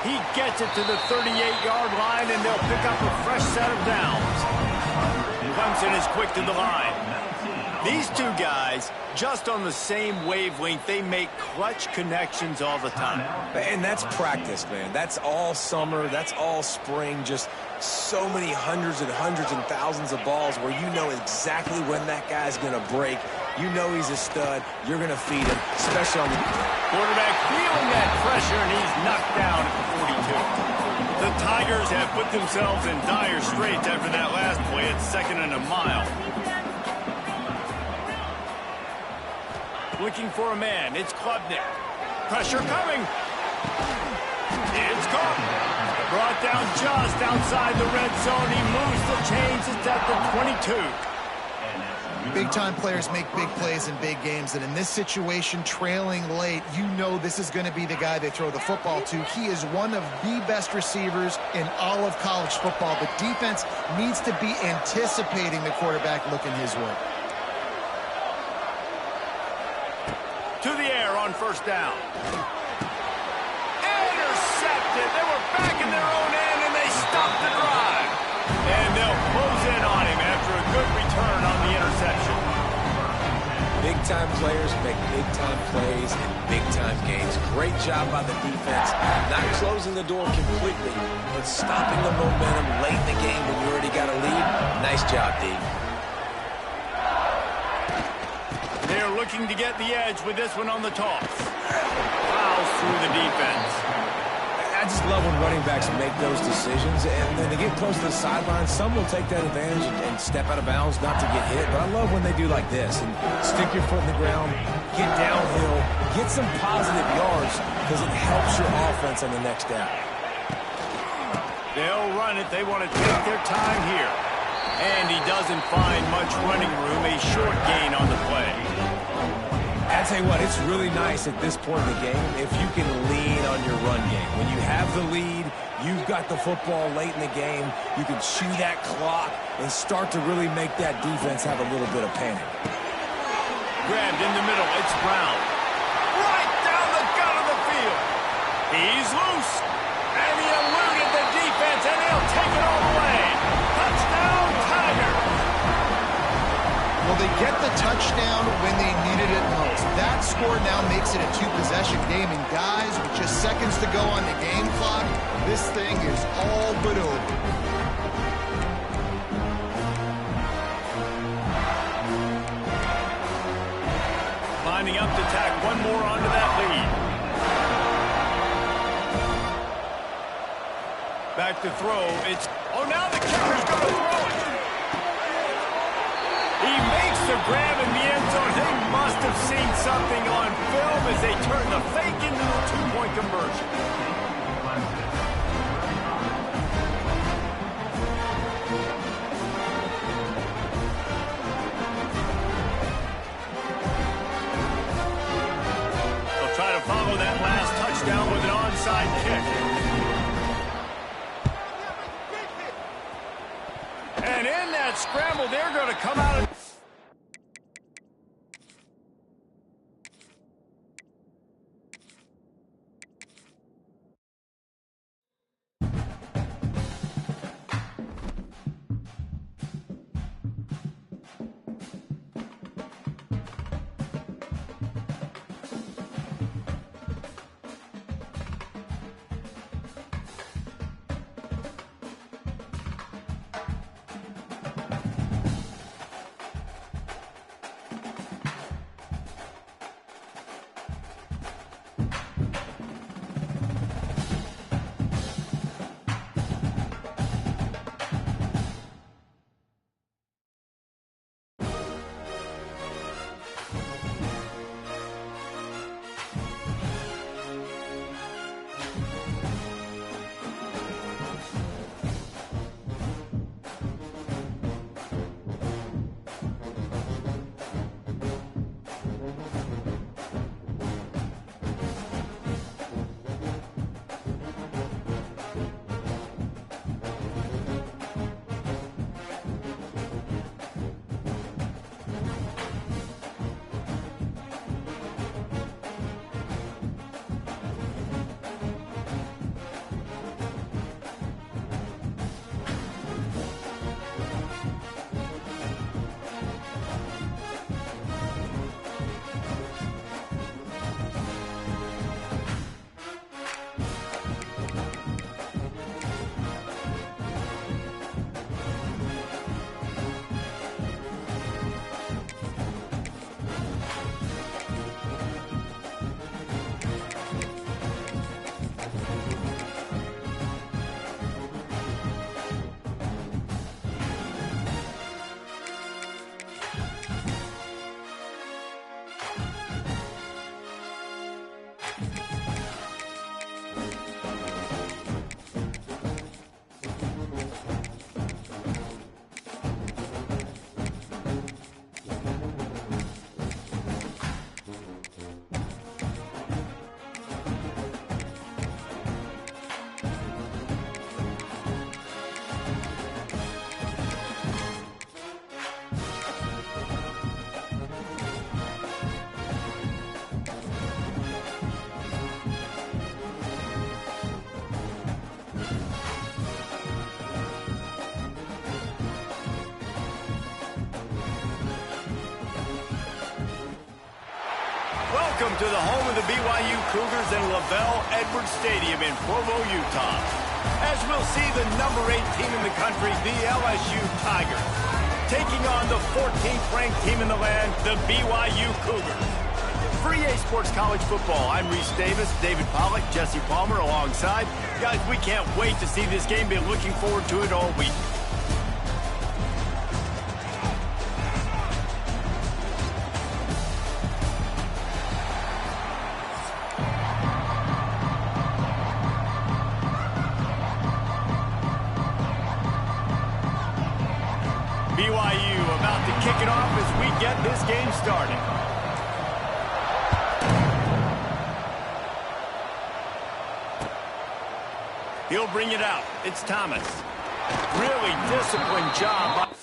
He gets it to the 38-yard line, and they'll pick up a fresh set of downs. Clemson is quick to the line. These two guys, just on the same wavelength, they make clutch connections all the time. And that's practice, man. That's all summer. That's all spring. Just so many hundreds and thousands of balls where you know exactly when that guy's going to break. You know he's a stud. You're going to feed him, especially on the quarterback feeling that pressure, and he's knocked down at the 42. The Tigers have put themselves in dire straits after that last play at 2nd and a mile. Looking for a man. It's Klubnik. Pressure coming. It's caught. Brought down just outside the red zone. He moves the chains. It's at the 22. Big-time players make big plays in big games, and in this situation, trailing late, you know this is going to be the guy they throw the football to. He is one of the best receivers in all of college football. The defense needs to be anticipating the quarterback looking his way. To the air on first down. Intercepted. They were back in their own end, and they stopped the drive. And they'll close in on him after a good return on the interception. Big-time players make big-time plays in big-time games. Great job by the defense. Not closing the door completely, but stopping the momentum late in the game when you already got a lead. Nice job, D. They're looking to get the edge with this one on the toss. Fouls through the defense. I just love when running backs make those decisions, and then they get close to the sideline. Some will take that advantage and step out of bounds not to get hit, but I love when they do like this and stick your foot in the ground, get downhill, get some positive yards because it helps your offense on the next down. They'll run it. They want to take their time here. And he doesn't find much running room. A short gain on the play. I tell you what, it's really nice at this point in the game if you can lean on your run game. When you have the lead, you've got the football late in the game, you can chew that clock and start to really make that defense have a little bit of panic. Grabbed in the middle, it's Brown. Right down the gut of the field. He's loose. And he eluded the defense, and they'll take it all the way. Touchdown, Tigers. Well, they get the touchdown when they needed it most. That score now makes it a two-possession game, and guys, with just seconds to go on the game clock, this thing is all but over. Lining up to tack one more onto that lead. Back to throw. It's, oh, now the kicker's going to throw it. He makes the grab in the end zone. They must have seen something on film as they turn the fake into the two-point conversion. They'll try to follow that last touchdown with an onside kick. And in that scramble, they're going to come out of... Welcome to the home of the BYU Cougars in Lavelle Edwards Stadium in Provo, Utah. As we'll see the number 8 team in the country, the LSU Tigers, taking on the 14th ranked team in the land, the BYU Cougars. For EA Sports College Football, I'm Reese Davis, David Pollack, Jesse Palmer alongside. Guys, we can't wait to see this game. Been looking forward to it all week. BYU about to kick it off as we get this game started. He'll bring it out. It's Thomas. Really disciplined job.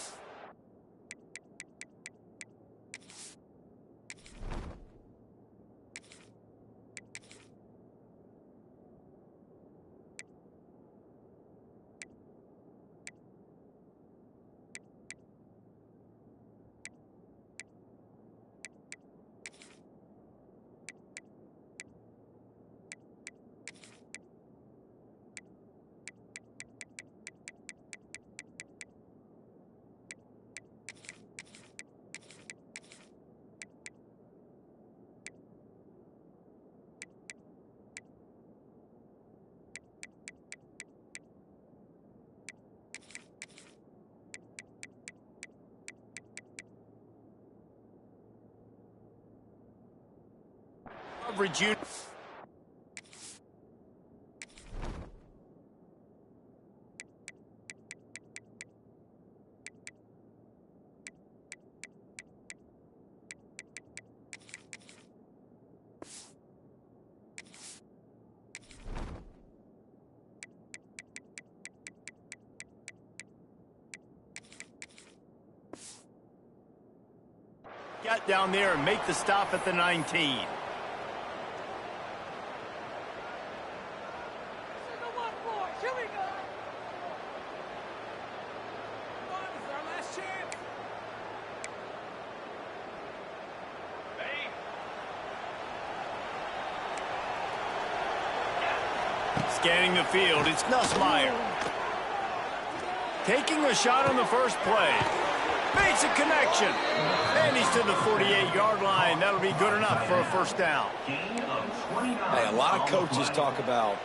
Coverage unit. Get down there and make the stop at the 19. Scanning the field, it's Nussmeier. Taking a shot on the first play. Makes a connection. And he's to the 48-yard line. That'll be good enough for a first down. Hey, a lot of coaches talk about,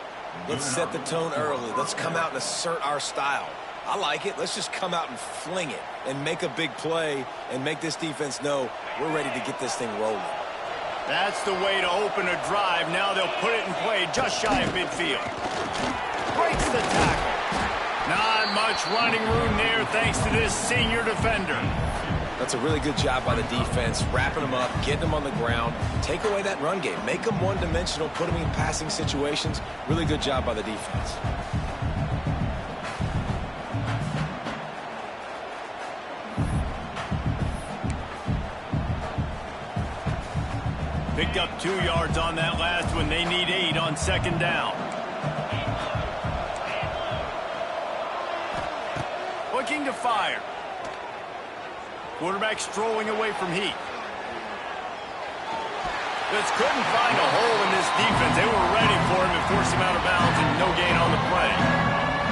let's set the tone early. Let's come out and assert our style. I like it. Let's just come out and fling it and make a big play and make this defense know we're ready to get this thing rolling. That's the way to open a drive. Now they'll put it in play just shy of midfield. Breaks the tackle. Not much running room there thanks to this senior defender. That's a really good job by the defense, wrapping them up, getting them on the ground, take away that run game, make them one-dimensional, put them in passing situations. Really good job by the defense. Picked up 2 yards on that last one. They need 8 on second down. Looking to fire. Quarterback strolling away from Heath. Just couldn't find a hole in this defense. They were ready for him and forced him out of bounds and no gain on the play.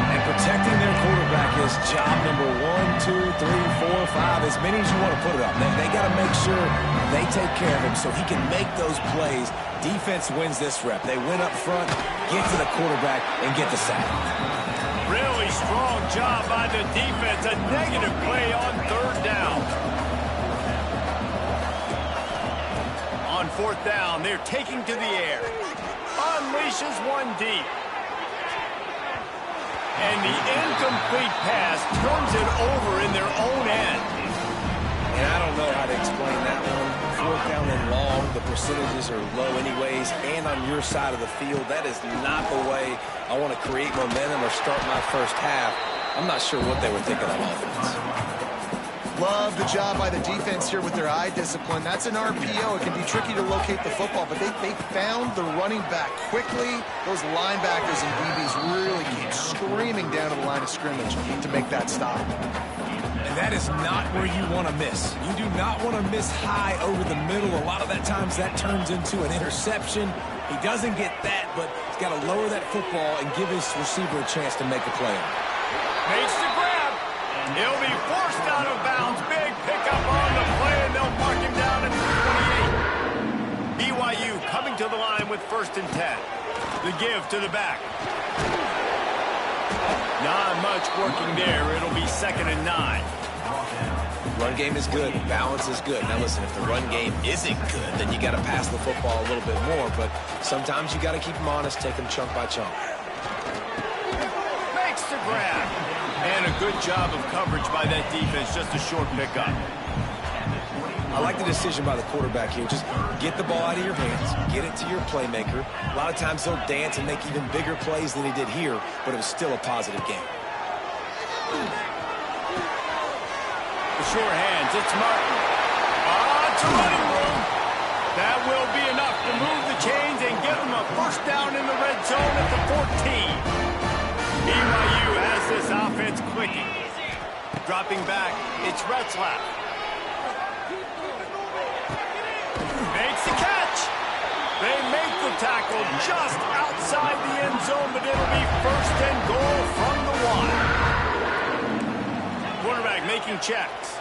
And protecting their quarterback is job number 1, 2, 3, 4, 5, as many as you want to put it up. They got to make sure they take care of him so he can make those plays. Defense wins this rep. They win up front, get to the quarterback, and get the sack. Really strong job by the defense. A negative play on third down. On fourth down, they're taking to the air. Unleashes one deep. And the incomplete pass turns it over in their own end. And I don't know how to explain that one. Fourth down and long, the percentages are low anyways, and on your side of the field, that is not the way I want to create momentum or start my first half. I'm not sure what they were thinking on offense. Love the job by the defense here with their eye discipline. That's an RPO. It can be tricky to locate the football, but they found the running back quickly. Those linebackers and DBs really came screaming down to the line of scrimmage to make that stop. And That is not where you want to miss. You do not want to miss high over the middle. A lot of that times that turns into an interception. He doesn't get that, but he's got to lower that football and give his receiver a chance to make a play. Makes the grab. He'll be forced out of bounds. Big pickup on the play, and they'll mark him down at the 28. BYU coming to the line with 1st and 10. The give to the back. Not much working there. It'll be 2nd and 9. Run game is good. Balance is good. Now listen, if the run game isn't good, then you got to pass the football a little bit more. But sometimes you got to keep them honest, take them chunk by chunk. Makes the grab. And a good job of coverage by that defense. Just a short pickup. I like the decision by the quarterback here. Just get the ball out of your hands, get it to your playmaker. A lot of times they'll dance and make even bigger plays than he did here, but it was still a positive game. The sure hands, it's Martin. It's a running room. That will be enough to move the chains and give them a 1st down in the red zone at the 14. BYU has this offense clicking. Dropping back, it's Retzlaff. Makes the catch. They make the tackle just outside the end zone, but it'll be 1st and goal from the 1. Quarterback making checks.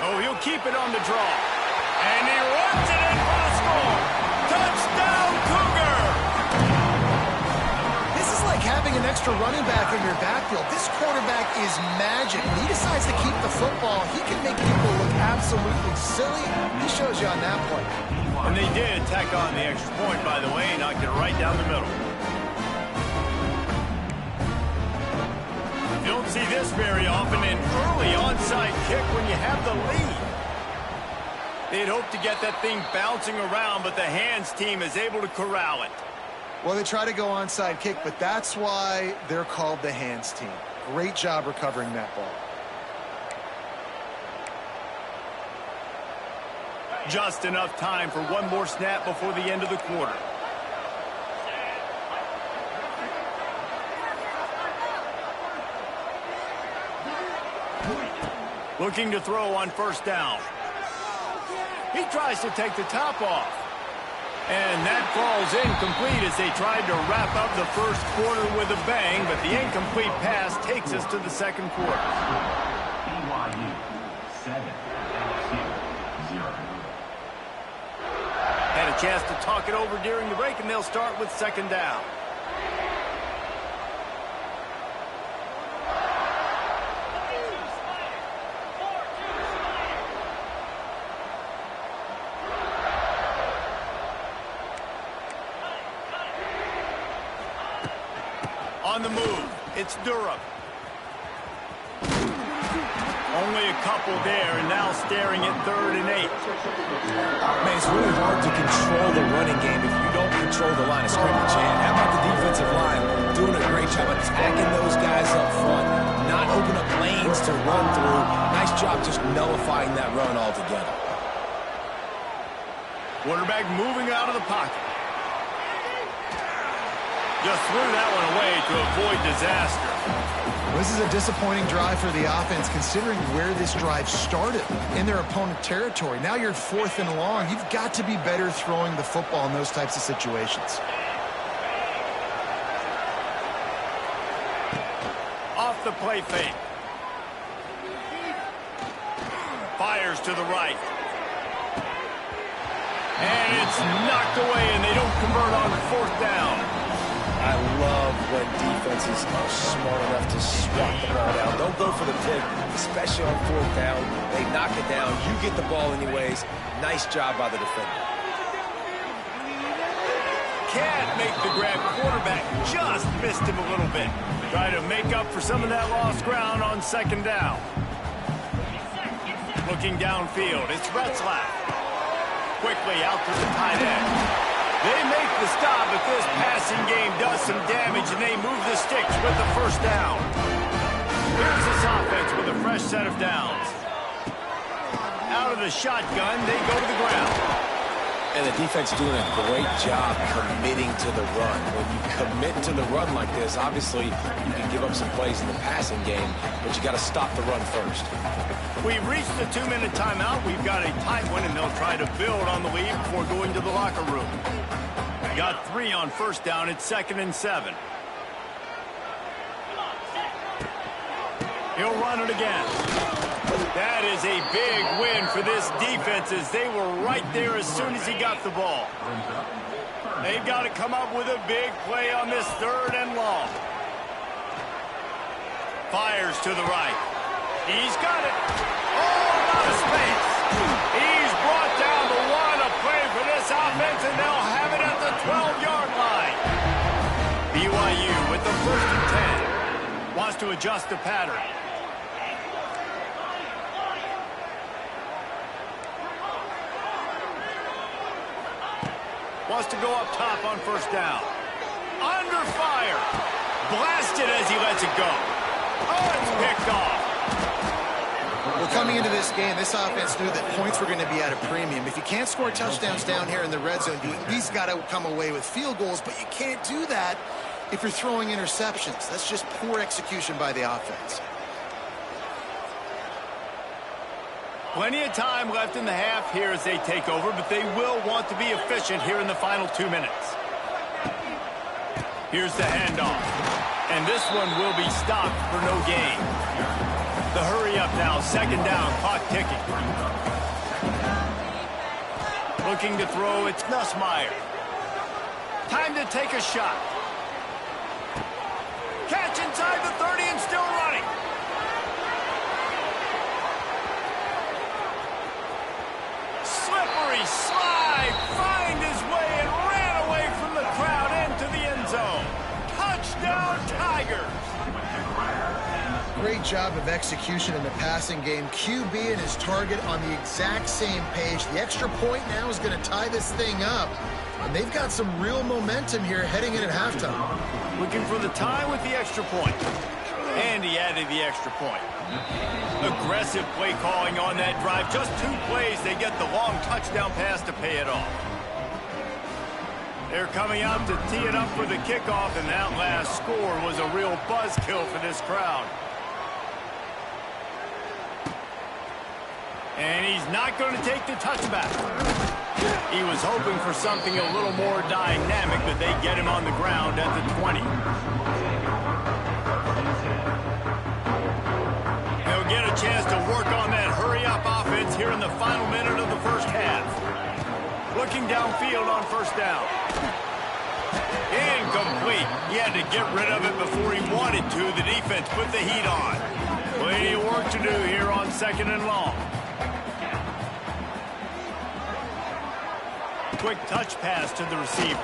Oh, he'll keep it on the draw. And he runs it in for the score. Touchdown, Cougar! This is like having an extra running back in your backfield. This quarterback is magic. When he decides to keep the football, he can make people look absolutely silly. He shows you on that play. And they did tack on the extra point, by the way, and knocked it right down the middle. You don't see this very often, an early onside kick when you have the lead. They'd hope to get that thing bouncing around, but the hands team is able to corral it. Well, they try to go onside kick, but that's why they're called the hands team. Great job recovering that ball. Just enough time for one more snap before the end of the quarter. Looking to throw on 1st down. He tries to take the top off. And that falls incomplete as they tried to wrap up the 1st quarter with a bang, but the incomplete pass takes us to the 2nd quarter. BYU 7, LSU 0. Had a chance to talk it over during the break, and they'll start with 2nd down. On the move, it's Durham. Only a couple there, and now staring at 3rd and 8. Man, it's really hard to control the running game if you don't control the line of scrimmage. And how about the defensive line doing a great job attacking those guys up front, not open up lanes to run through. Nice job just nullifying that run altogether. Quarterback moving out of the pocket. Just threw that one away to avoid disaster. This is a disappointing drive for the offense, considering where this drive started, in their opponent territory. Now you're 4th and long. You've got to be better throwing the football in those types of situations. Off the play fake. Fires to the right. And it's knocked away, and they don't convert on 4th down. I love when defenses are smart enough to swat the ball down. Don't go for the pick, especially on 4th down. They knock it down. You get the ball anyways. Nice job by the defender. Can't make the grab. Quarterback just missed him a little bit. Try to make up for some of that lost ground on 2nd down. Looking downfield, it's Retzlaff. Quickly out to the tight end. They make the stop, but this passing game does some damage, and they move the sticks with the 1st down. Here's this offense with a fresh set of downs. Out of the shotgun, they go to the ground. And the defense doing a great job committing to the run. When you commit to the run like this, obviously you can give up some plays in the passing game, but you got to stop the run first. We've reached the 2-minute timeout. We've got a tight one, and they'll try to build on the lead before going to the locker room. Got 3 on first down. It's 2nd and 7. He'll run it again. That is a big win for this defense as they were right there as soon as he got the ball. They've got to come up with a big play on this 3rd and long. Fires to the right. He's got it. Oh, out of space. He's brought down the 1, a play for this offense, and they'll have it at the 12-yard line. BYU with the 1st and 10. Wants to adjust the pattern. Wants to go up top on first down. Under fire. Blasted as he lets it go. Oh, it's picked off. Well, coming into this game, this offense knew that points were going to be at a premium. If you can't score touchdowns down here in the red zone, you at least got to come away with field goals, but you can't do that if you're throwing interceptions. That's just poor execution by the offense. Plenty of time left in the half here as they take over, but they will want to be efficient here in the final 2 minutes. Here's the handoff. And this one will be stopped for no gain. The hurry up now, 2nd down, clock ticking. Looking to throw, it's Nussmeier. Time to take a shot. Catch inside the 30 and still running. Slippery slide, find his way and ran away from the crowd into the end zone. Touchdown, Tigers. Great job of execution in the passing game. QB and his target on the exact same page. The extra point now is going to tie this thing up. And they've got some real momentum here heading in at halftime. Looking for the tie with the extra point. And he added the extra point. Aggressive play calling on that drive. Just 2 plays, they get the long touchdown pass to pay it off. They're coming out to tee it up for the kickoff, and that last score was a real buzzkill for this crowd. And he's not going to take the touchback. He was hoping for something a little more dynamic, but they get him on the ground at the 20. They'll get a chance to work on that hurry-up offense here in the final minute of the first half. Looking downfield on first down. Incomplete. He had to get rid of it before he wanted to. The defense put the heat on. Plenty of work to do here on 2nd and long. Quick touch pass to the receiver.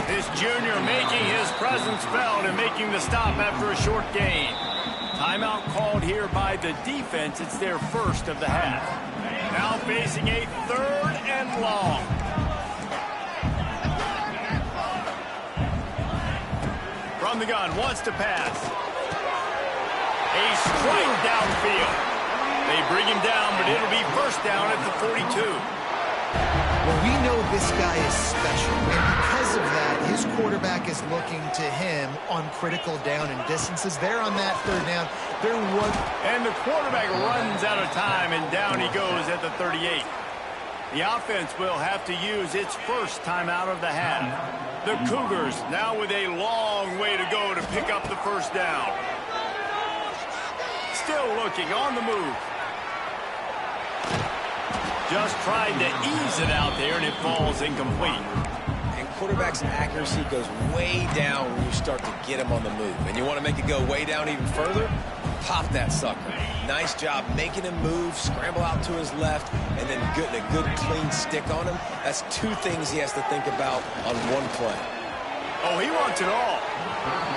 This junior making his presence felt and making the stop after a short gain. Timeout called here by the defense. It's their first of the half. Now facing a 3rd and long. From the gun, wants to pass. A strike downfield. They bring him down, but it'll be first down at the 42. Well, we know this guy is special, and because of that, his quarterback is looking to him on critical down and distances. They're on that 3rd down. And the quarterback runs out of time, and down he goes at the 38. The offense will have to use its first timeout of the half. The Cougars now with a long way to go to pick up the first down. Still looking on the move. Just tried to ease it out there, and it falls incomplete. And quarterback's accuracy goes way down when you start to get him on the move. And you want to make it go way down even further? Pop that sucker. Nice job making him move, scramble out to his left, and then getting a good clean stick on him. That's 2 things he has to think about on one play. Oh, he wants it all.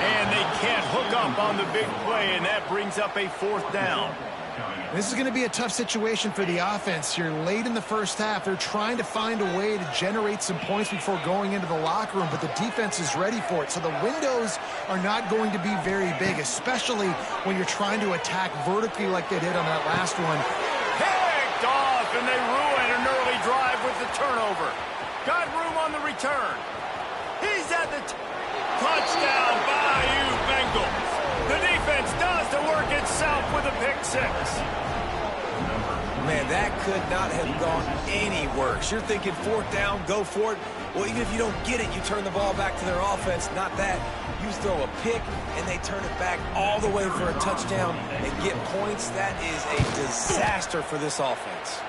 And they can't hook up on the big play, and that brings up a 4th down. This is going to be a tough situation for the offense here. Late in the first half, they're trying to find a way to generate some points before going into the locker room, but the defense is ready for it. So the windows are not going to be very big, especially when you're trying to attack vertically like they did on that last one. Picked off, and they ruin an early drive with the turnover. Got room on the return. He's at the touchdown, Bayou Bengals. The defense does the work itself with a pick six. Man, that could not have gone any worse. You're thinking fourth down, go for it. Well, even if you don't get it, you turn the ball back to their offense. Not that. You throw a pick, and they turn it back all the way for a touchdown and get points. That is a disaster for this offense.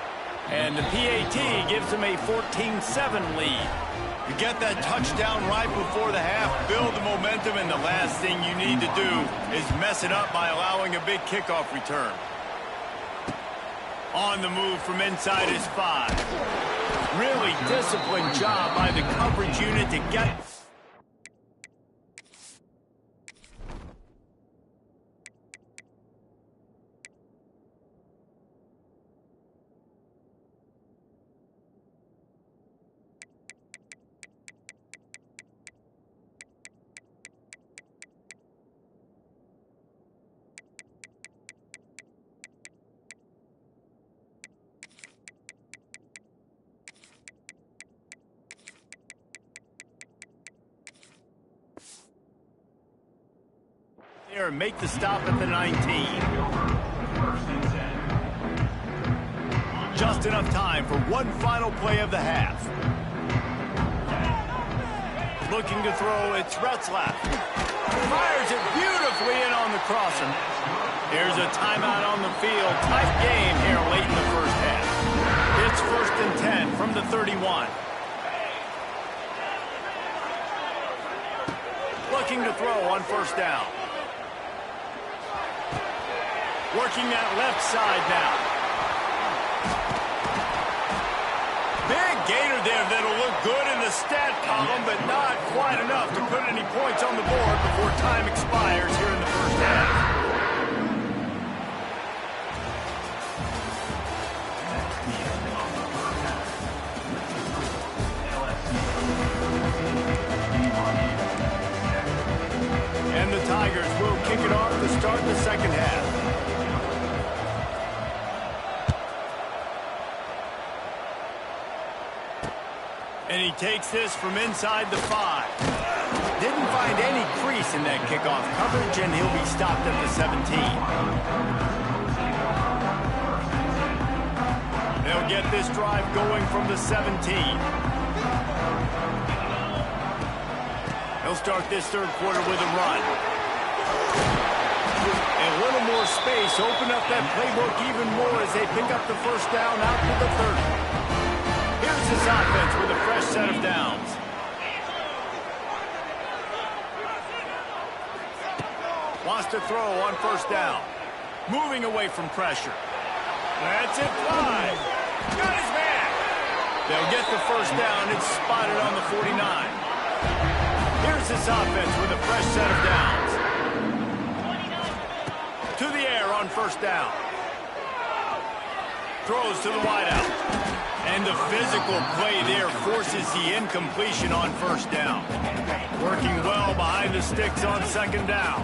And the PAT gives them a 14-7 lead. You get that touchdown right before the half, build the momentum, and the last thing you need to do is mess it up by allowing a big kickoff return. On the move from inside his 5. Really disciplined job by the coverage unit to get... and make the stop at the 19. Just enough time for one final play of the half. Looking to throw, it's Retzlaff. Fires it beautifully in on the crossing. Here's a timeout on the field. Tight game here late in the first half. It's 1st and 10 from the 31. Looking to throw on 1st down. Working that left side now. Big gainer there that'll look good in the stat column, but not quite enough to put any points on the board before time expires here in the first half. And the Tigers will kick it off to start the second half. And he takes this from inside the 5. Didn't find any crease in that kickoff coverage, and he'll be stopped at the 17. They'll get this drive going from the 17. He'll start this third quarter with a run. A little more space, open up that playbook even more as they pick up the 1st down out to the 30. Here's his offense with a fresh set of downs. Wants to throw on 1st down. Moving away from pressure. That's it, fly. Got his man. They'll get the 1st down. It's spotted on the 49. Here's his offense with a fresh set of downs. To the air on 1st down. Throws to the wideout. And the physical play there forces the incompletion on 1st down. Working well behind the sticks on 2nd down.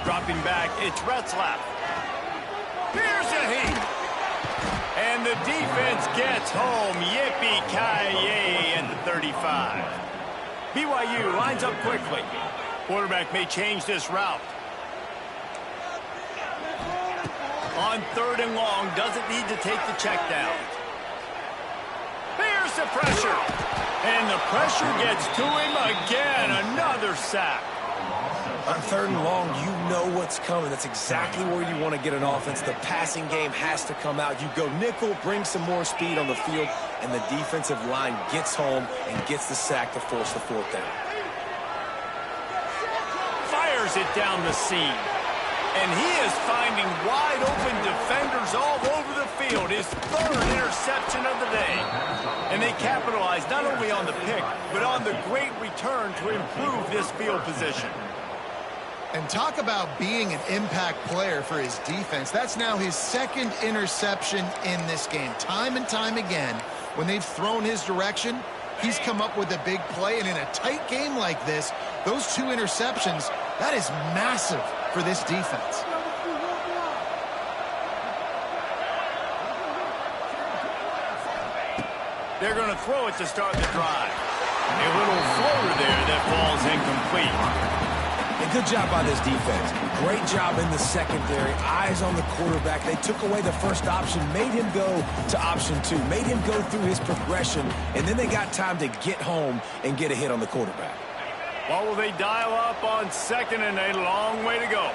Dropping back, it's Retzlaff. Here's a heat. And the defense gets home. Yippee-ki-yay at the 35. BYU lines up quickly. Quarterback may change this route. On 3rd and long, doesn't need to take the check down. Here's the pressure. And the pressure gets to him again. Another sack. On 3rd and long, you know what's coming. That's exactly where you want to get an offense. The passing game has to come out. You go nickel, bring some more speed on the field, and the defensive line gets home and gets the sack to force the 4th down. Fires it down the seam. And he is finding wide-open defenders all over the field. His 3rd interception of the day. And they capitalize not only on the pick, but on the great return to improve this field position. And talk about being an impact player for his defense. That's now his 2nd interception in this game. Time and time again, when they've thrown his direction, he's come up with a big play. And in a tight game like this, those 2 interceptions, that is massive for this defense. They're going to throw it to start the drive. A little floater there that falls incomplete. And good job by this defense. Great job in the secondary. Eyes on the quarterback. They took away the first option, made him go to option 2, made him go through his progression, and then they got time to get home and get a hit on the quarterback. What will they dial up on second and a long way to go?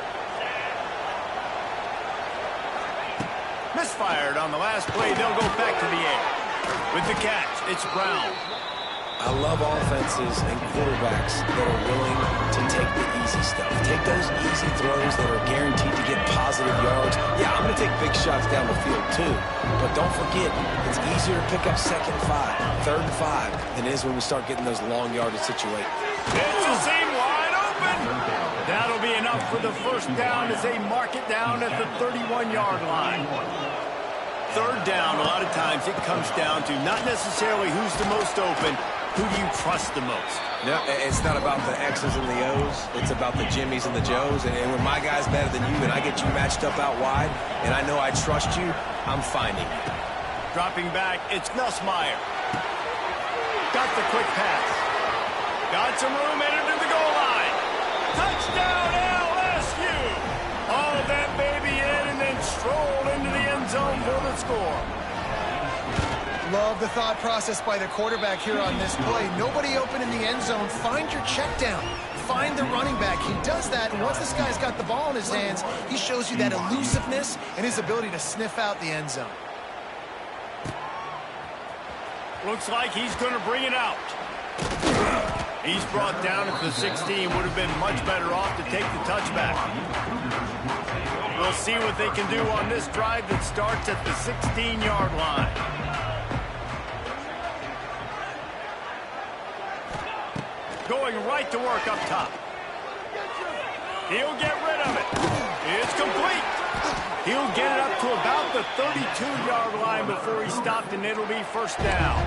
Misfired on the last play. They'll go back to the air. With the catch, it's Brown. I love offenses and quarterbacks that are willing to take the easy stuff. Take those easy throws that are guaranteed to get positive yards. Yeah, I'm going to take big shots down the field too. But don't forget, it's easier to pick up 2nd and 5, 3rd and 5 than it is when we start getting those long yardage situations. It's a seam wide open. That'll be enough for the first down as they mark it down at the 31-yard line. 3rd down, a lot of times it comes down to not necessarily who's the most open, who do you trust the most? No, it's not about the X's and the O's. It's about the Jimmys and the Joes. And when my guy's better than you and I get you matched up out wide and I know I trust you, I'm finding you. Dropping back, it's Nussmeier. Got the quick pass. Got some room, entered to the goal line. Touchdown, LSU! Hauled that baby in and then strolled into the end zone for the score. Love the thought process by the quarterback here on this play. Nobody open in the end zone. Find your check down. Find the running back. He does that, and once this guy's got the ball in his hands, he shows you that elusiveness and his ability to sniff out the end zone. Looks like he's going to bring it out. He's brought down at the 16. Would have been much better off to take the touchback. We'll see what they can do on this drive that starts at the 16-yard line. Going right to work up top. He'll get rid of it. It's complete. He'll get it up to about the 32-yard line before he stopped, and it'll be first down.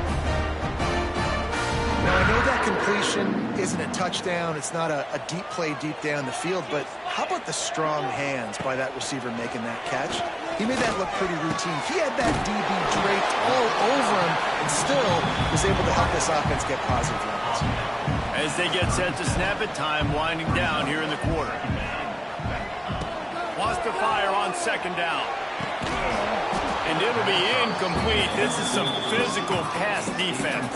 Now, I know that completion isn't a touchdown. It's not a deep play deep down the field, but how about the strong hands by that receiver making that catch? He made that look pretty routine. He had that DB draped all over him and still was able to help this offense get positive yards. As they get set to snap it, time winding down here in the quarter. Wants to fire on 2nd down. And it'll be incomplete. This is some physical pass defense.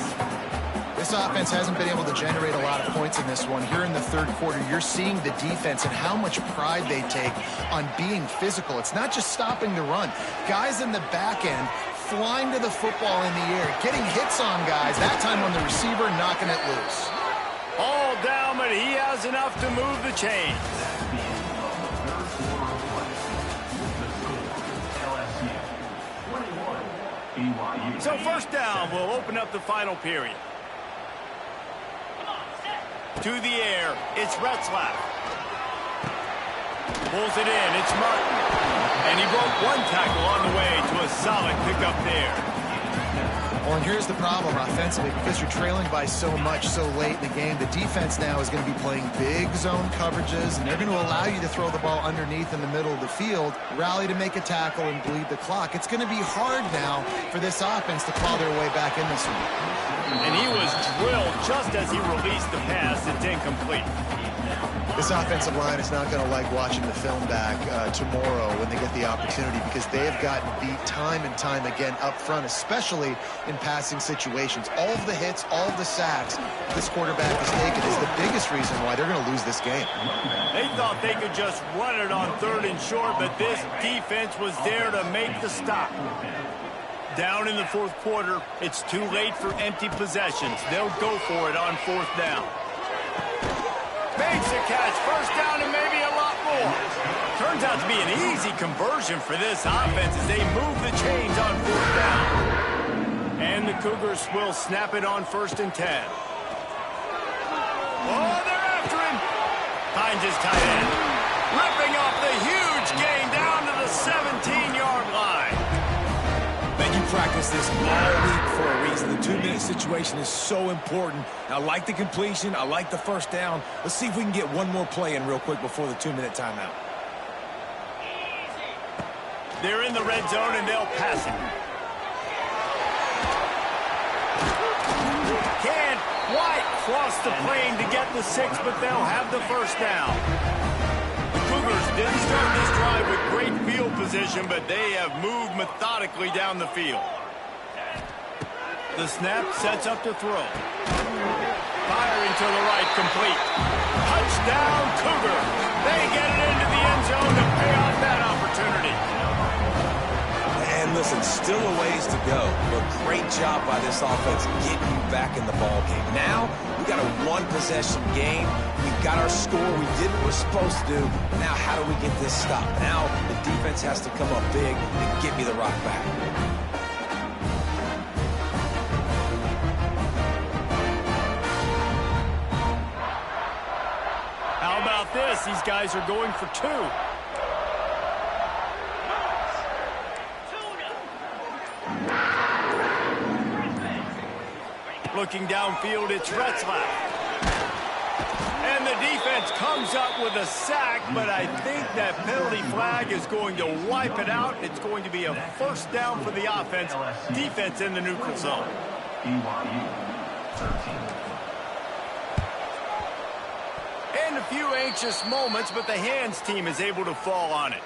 This offense hasn't been able to generate a lot of points in this one. Here in the 3rd quarter, you're seeing the defense and how much pride they take on being physical. It's not just stopping the run. Guys in the back end flying to the football in the air, getting hits on guys, that time on the receiver, knocking it loose. All down, but he has enough to move the chains. So first down will open up the final period. To the air, it's Retzlaff. Pulls it in, it's Martin. And he broke one tackle on the way to a solid pickup there. Well, and here's the problem offensively, because you're trailing by so much so late in the game, the defense now is going to be playing big zone coverages, and they're going to allow you to throw the ball underneath in the middle of the field, rally to make a tackle, and bleed the clock. It's going to be hard now for this offense to claw their way back in this one. And he was drilled just as he released the pass. It's incomplete. This offensive line is not going to like watching the film back tomorrow when they get the opportunity, because they have gotten beat time and time again up front, especially in passing situations. All of the hits, all of the sacks this quarterback has taken is the biggest reason why they're going to lose this game. They thought they could just run it on 3rd and short, but this defense was there to make the stop. Down in the 4th quarter, it's too late for empty possessions. They'll go for it on 4th down. Makes a catch, first down, and maybe a lot more. Turns out to be an easy conversion for this offense as they move the chains on 4th down. And the Cougars will snap it on 1st and 10. Oh, they're after him. Finds his tight end. Ripping off the huge gain down to the 17-yard line. Man, you practice this all week for a reason. The 2-minute situation is so important. I like the completion. I like the first down. Let's see if we can get one more play in real quick before the 2-minute timeout. They're in the red zone, and they'll pass it. can't quite cross the plane to get the 6, but they'll have the first down. The Cougars didn't start this drive with great field position, but they have moved methodically down the field. The snap sets up to throw. Firing to the right, complete. Touchdown, Cougars. They get it into the end zone to pay off that opportunity. And listen, still a ways to go, but great job by this offense getting you back in the ball game. Now, we got a one-possession game. We got our score. We did what we're supposed to do. Now, how do we get this stopped? Now, the defense has to come up big and get me the rock back. How about this? These guys are going for 2. Looking downfield, it's Retzlaff. And the defense comes up with a sack, but I think that penalty flag is going to wipe it out. It's going to be a first down for the offense. Defense in the neutral zone. BYU 13. And a few anxious moments, but the hands team is able to fall on it.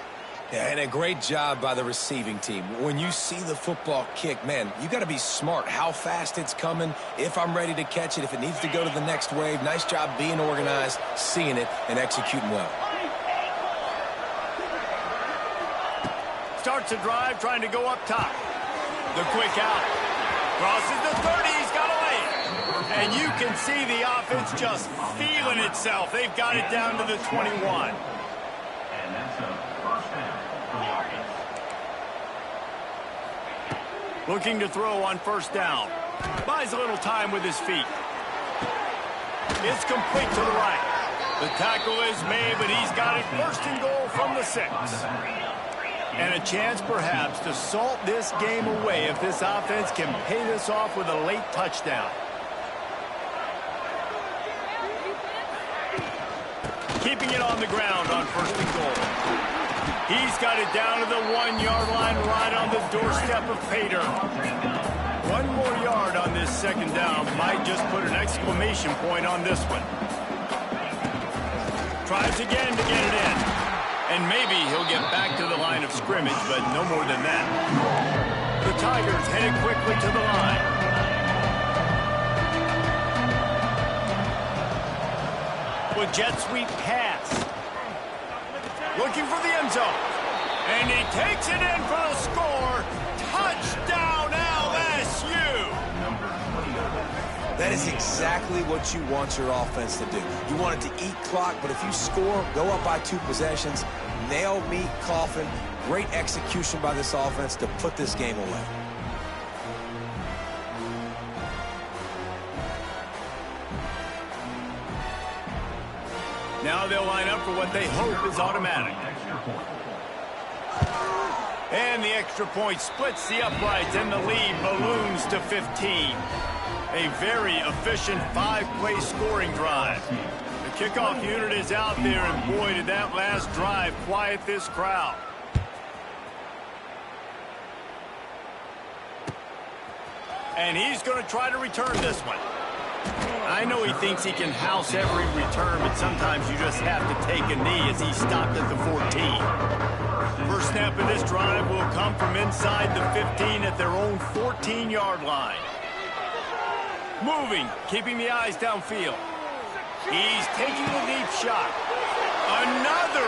Yeah, and a great job by the receiving team. When you see the football kick, man, you got to be smart how fast it's coming, if I'm ready to catch it, if it needs to go to the next wave. Nice job being organized, seeing it, and executing well. Starts a drive trying to go up top. The quick out. Crosses the 30. He's got a lane. And you can see the offense just feeling itself. They've got it down to the 21. And that's a first down for the offense. Looking to throw on first down. Buys a little time with his feet. It's complete to the right. The tackle is made, but he's got it first and goal from the 6. And a chance perhaps to salt this game away if this offense can pay this off with a late touchdown. Keeping it on the ground on first and goal. He's got it down to the 1-yard line right on the doorstep of Pater. 1 more yard on this second down might just put an exclamation point on this one. Tries again to get it in. And maybe he'll get back to the line of scrimmage, but no more than that. The Tigers headed quickly to the line. With jet sweep pass. Looking for the end zone. And he takes it in for the score. Touchdown LSU. That is exactly what you want your offense to do. You want it to eat clock, but if you score, go up by 2 possessions, nail meat coffin. Great execution by this offense to put this game away. Now they'll line up for what they hope is automatic. And the extra point splits the uprights, and the lead balloons to 15. A very efficient 5-play scoring drive. The kickoff unit is out there, and boy, did that last drive quiet this crowd. And he's going to try to return this one. I know he thinks he can house every return, but sometimes you just have to take a knee as he stopped at the 14. First snap of this drive will come from inside the 15 at their own 14-yard line. Moving, keeping the eyes downfield. He's taking a deep shot. Another